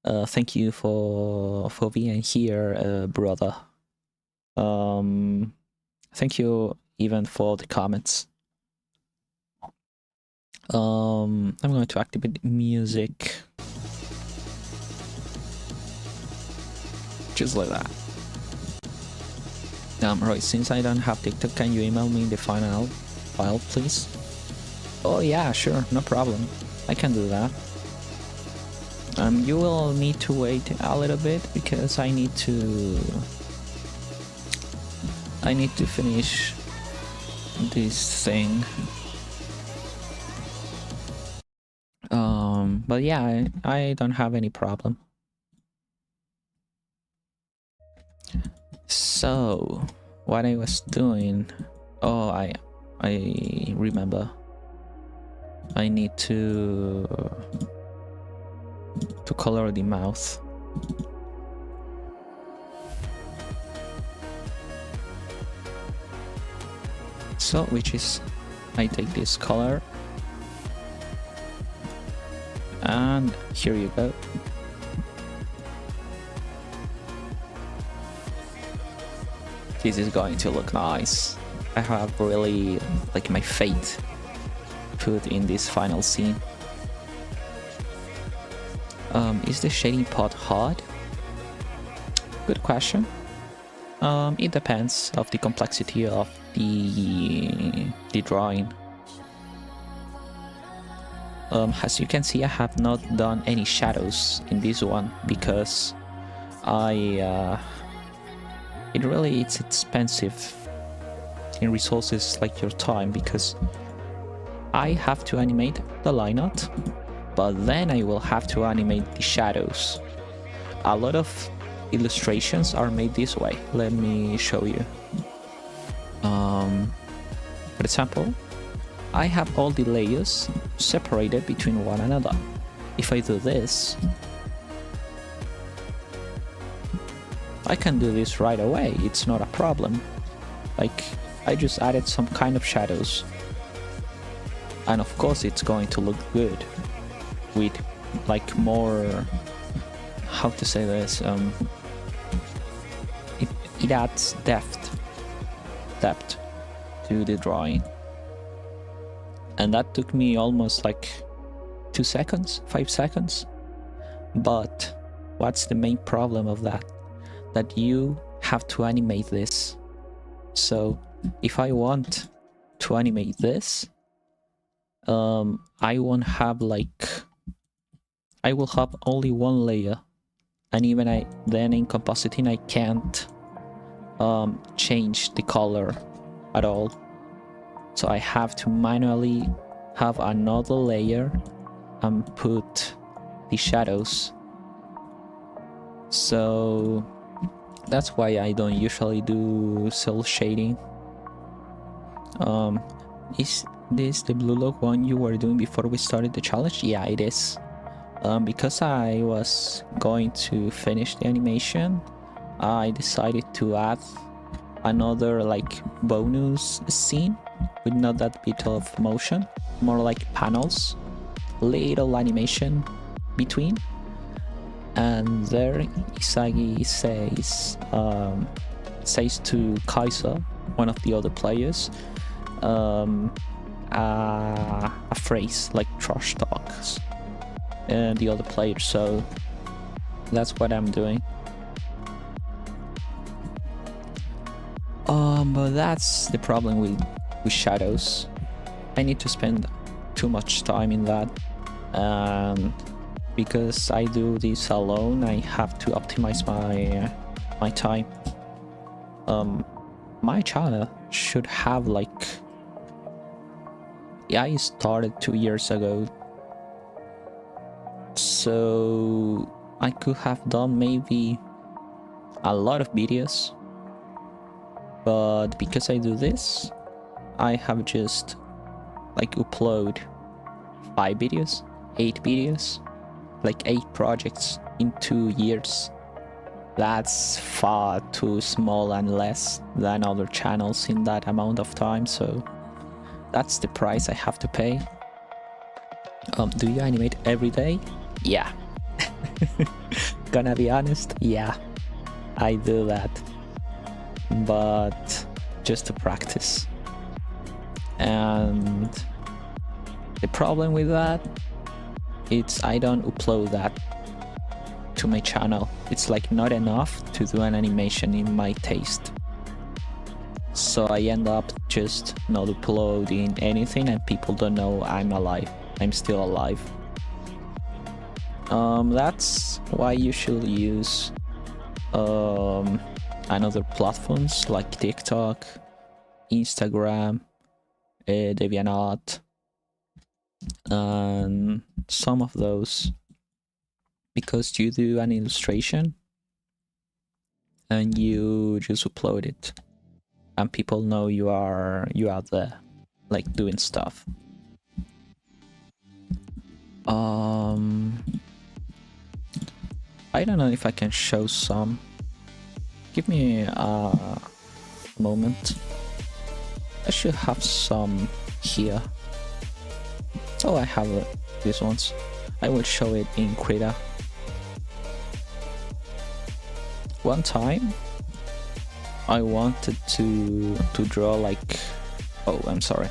Speaker 4: Thank you for being here, brother. Thank you even for the comments. I'm going to activate music. Just like that. Right, since I don't have TikTok, can you email me the final file, please? Oh yeah, sure, no problem. I can do that. You will need to wait a little bit because I need to finish this thing. But yeah, I don't have any problem. So, what I was doing, oh, I remember. I need to color the mouth. So, which is, I take this color, and here you go. This is going to look nice. I have really, like, my fate put in this final scene. Is the shading pot hard? Good question. It depends of the complexity of the drawing. As you can see, I have not done any shadows in this one because it's expensive in resources like your time, because I have to animate the line art, but then I will have to animate the shadows. A lot of illustrations are made this way. Let me show you. For example, I have all the layers separated between one another. If I do this, I can do this right away, it's not a problem. Like, I just added some kind of shadows. And of course it's going to look good with like more, how to say this, it adds depth to the drawing. And that took me almost like 2 seconds, 5 seconds. But what's the main problem of that? That you have to animate this. So if I want to animate this, I won't have like, I will have only one layer, and even then in compositing I can't change the color at all. So I have to manually have another layer and put the shadows. So that's why I don't usually do cel shading. Is this the blue lock one you were doing before we started the challenge? Yeah, it is. Because I was going to finish the animation, I decided to add another like bonus scene with not that bit of motion, more like panels, little animation between. And there Isagi says to Kaiser, one of the other players, a phrase like trash talks and the other players. So that's what I'm doing. But that's the problem with shadows. I need to spend too much time in that, and because I do this alone, I have to optimize my time. My channel should have like, yeah, I started 2 years ago, so I could have done maybe a lot of videos, but because I do this, I have just like upload 5 videos, 8 videos, like 8 projects in 2 years. That's far too small and less than other channels in that amount of time, so that's the price I have to pay. Do you animate every day? Yeah. Gonna be honest, yeah, I do that, but just to practice. And the problem with that, it's I don't upload that to my channel. It's like not enough to do an animation in my taste. So I end up just not uploading anything, and people don't know I'm alive. I'm still alive. That's why you should use another platforms like TikTok, Instagram, DeviantArt, and some of those, because you do an illustration and you just upload it and people know you are there, like doing stuff. I don't know if I can show some. Give me a moment. I should have some here. So I have these ones. I will show it in Krita. One time I wanted to draw like, oh, I'm sorry,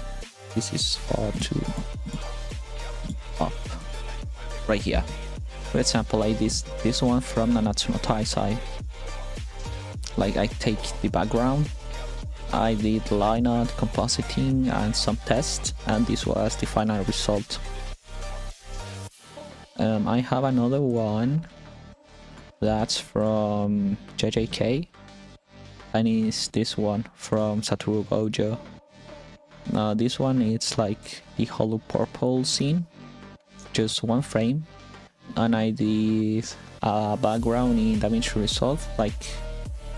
Speaker 4: this is far too up. Right here. For example, like this one from Nanatsu no Taisai. Like I take the background, I did line art, compositing and some tests, and this was the final result. I have another one that's from JJK, and it's this one from Satoru Gojo. This one it's like the hollow purple scene, just one frame, and I did a background in DaVinci Resolve. Like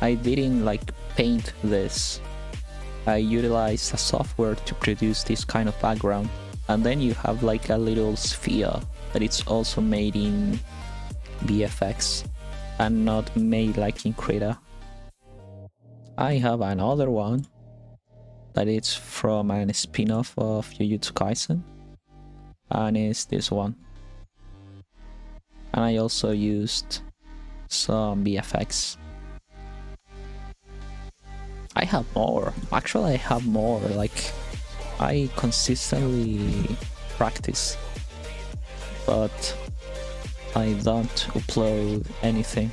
Speaker 4: I didn't like paint this, I utilize a software to produce this kind of background, and then you have like a little sphere that it's also made in VFX and not made like in Krita. I have another one that is from a spin-off of Jujutsu Kaisen, and it's this one. And I also used some VFX. I have more. Actually, I have more. Like, I consistently practice, but I don't upload anything.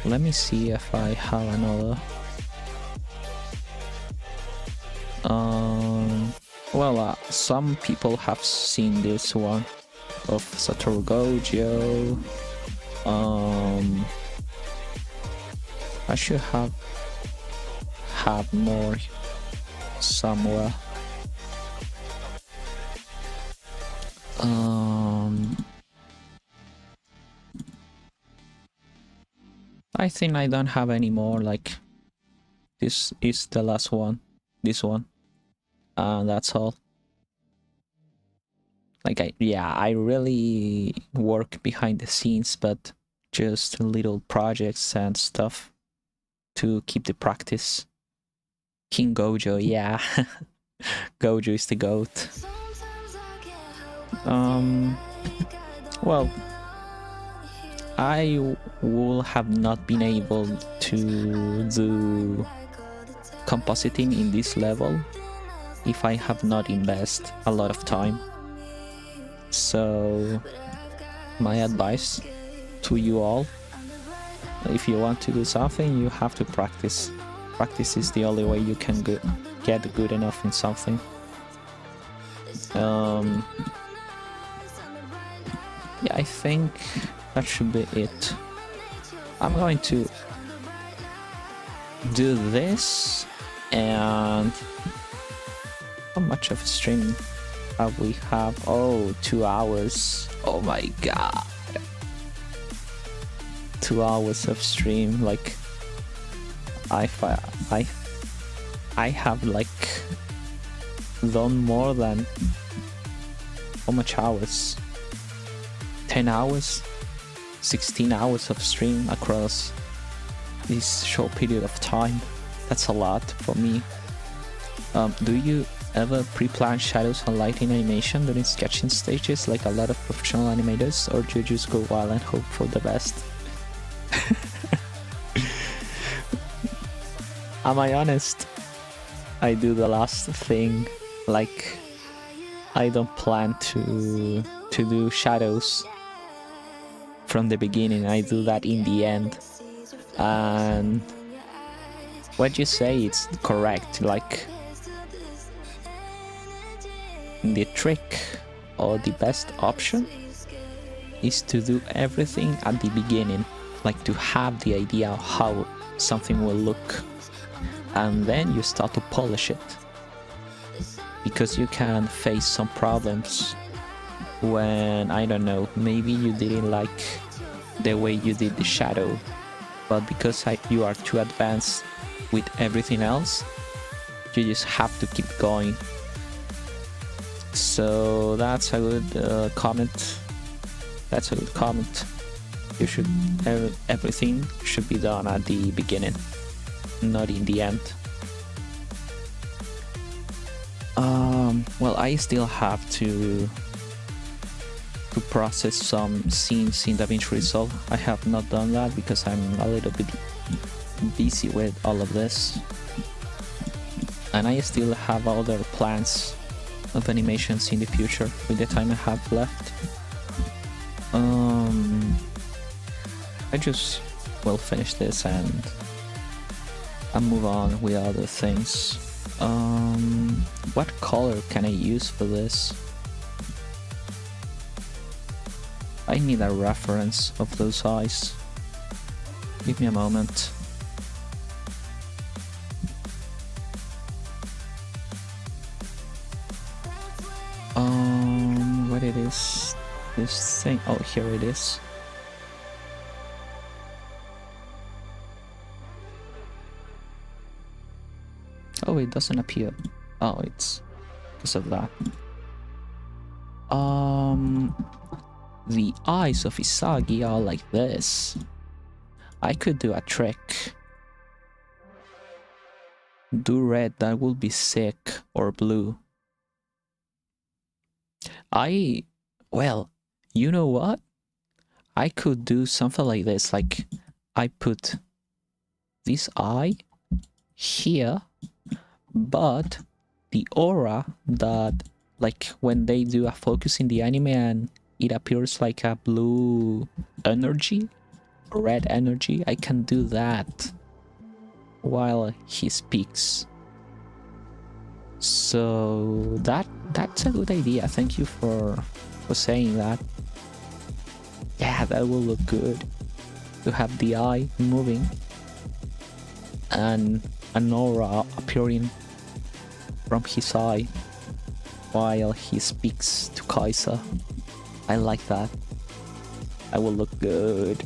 Speaker 4: Let me see if I have another. Well, some people have seen this one of Satoru Gojo. I should have more somewhere. I think I don't have any more. Like, this is the last one. This one. And that's all. Like, I really work behind the scenes, but just little projects and stuff to keep the practice. King Gojo, yeah. Gojo is the GOAT. Well, I will have not been able to do compositing in this level if I have not invested a lot of time. So my advice to you all, if you want to do something, you have to practice. Practice is the only way you can get good enough in something. Yeah, I think that should be it. I'm going to do this, and how much of a stream have we have? Oh, 2 hours. Oh my god. 2 hours of stream. Like, I have like done more than how much hours? 10 hours? 16 hours of stream across this short period of time. That's a lot for me. Do you ever pre-plan shadows and lighting animation during sketching stages like a lot of professional animators, or do you just go wild and hope for the best? Am I honest? I do the last thing. Like, I don't plan to do shadows from the beginning. I do that in the end. And what you say, it's correct. Like, the trick or the best option is to do everything at the beginning, like to have the idea of how something will look, and then you start to polish it, because you can face some problems when, I don't know, maybe you didn't like the way you did the shadow, but because you are too advanced with everything else, you just have to keep going. So that's a good comment. That's a good comment. You should, everything should be done at the beginning, not in the end. Well, I still have to process some scenes in DaVinci Resolve. I have not done that because I'm a little bit busy with all of this, and I still have other plans of animations in the future with the time I have left. I just will finish this and move on with other things. What color can I use for this? I need a reference of those eyes. Give me a moment. What it is? This thing? Oh, here it is. Oh, it doesn't appear. Oh, it's because of that. The eyes of Isagi are like this. I could do a trick. Do red, that would be sick, or blue. Well, you know what? I could do something like this, like I put this eye here, but the aura that, like when they do a focus in the anime and it appears like a blue energy, red energy, I can do that while he speaks. So that's a good idea. Thank you for saying that. Yeah, that will look good to have the eye moving and an aura appearing from his eye while he speaks to Kai'Sa. I like that. That will look good.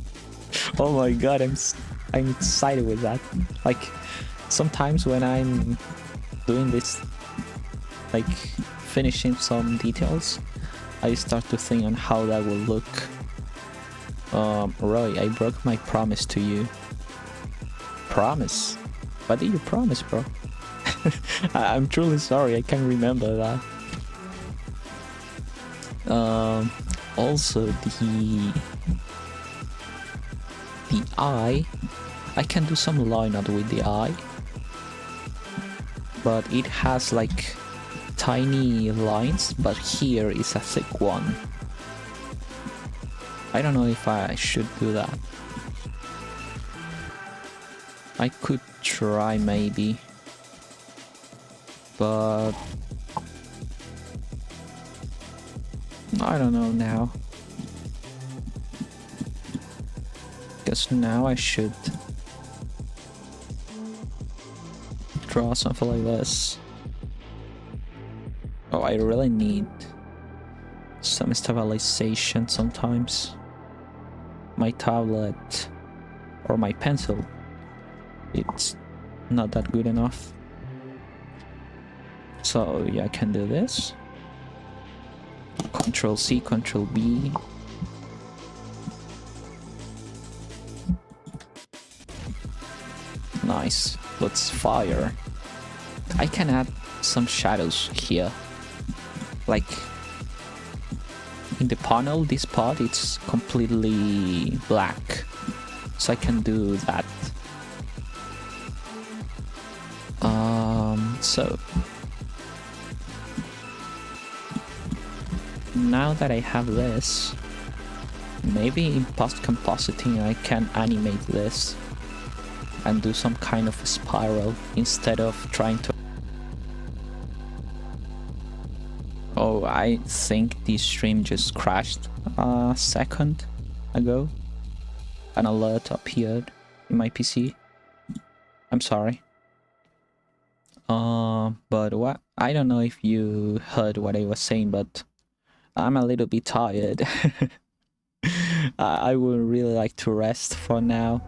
Speaker 4: Oh my god, I'm excited with that. Like sometimes when I'm doing this, like finishing some details, I start to think on how that will look. Roy, I broke my promise to you. Promise? What did you promise, bro? I'm truly sorry, I can't remember that. Also the eye, I can do some line art with the eye, but it has like tiny lines, but here is a thick one. I don't know if I should do that. I could try maybe, but I don't know now. Guess now I should draw something like this. Oh, I really need some stabilization sometimes. My tablet or my pencil, it's not that good enough. So yeah, I can do this. Control C, Control B. Nice. Let's fire. I can add some shadows here. Like in the panel, this part it's completely black, so I can do that. So now that I have this, maybe in post-compositing I can animate this and do some kind of a spiral instead of trying to... Oh, I think the stream just crashed a second ago. An alert appeared in my PC. I'm sorry. But what? I don't know if you heard what I was saying, but I'm a little bit tired. I would really like to rest for now.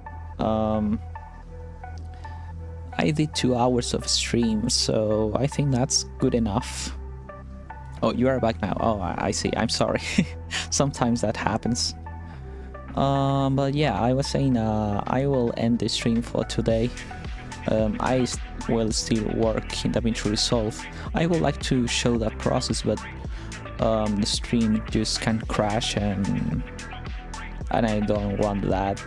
Speaker 4: I did 2 hours of stream, so I think that's good enough. Oh, you are back now. Oh, I see. I'm sorry. Sometimes that happens. But yeah, I was saying I will end the stream for today. I will still work in DaVinci Resolve. I would like to show that process, but the stream just can crash and I don't want that.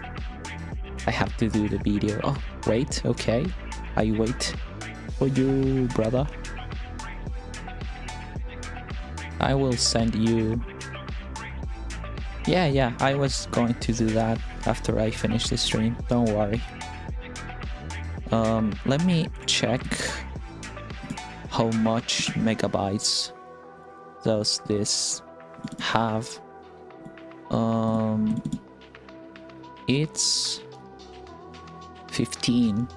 Speaker 4: I have to do the video. Oh, wait, okay. I wait for you, brother. I will send you... Yeah, I was going to do that after I finish the stream. Don't worry. Let me check how much megabytes does this have. It's 15.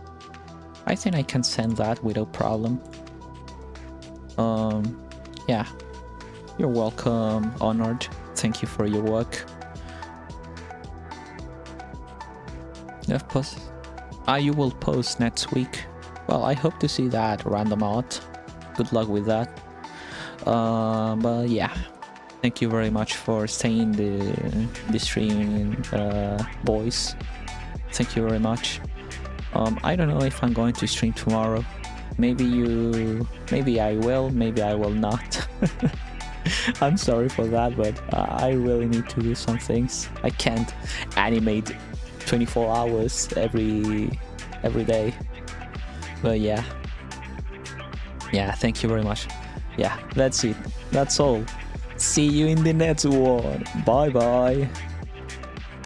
Speaker 4: I think I can send that without problem. Yeah. You're welcome, Honored. Thank you for your work. You will post next week. Well, I hope to see that random art. Good luck with that. But yeah, thank you very much for staying the stream, boys. Thank you very much. I don't know if I'm going to stream tomorrow. Maybe I will, maybe I will not. I'm sorry for that, but I really need to do some things. I can't animate 24 hours every day. But yeah, thank you very much. Yeah, that's it. That's all. See you in the next one. Bye bye.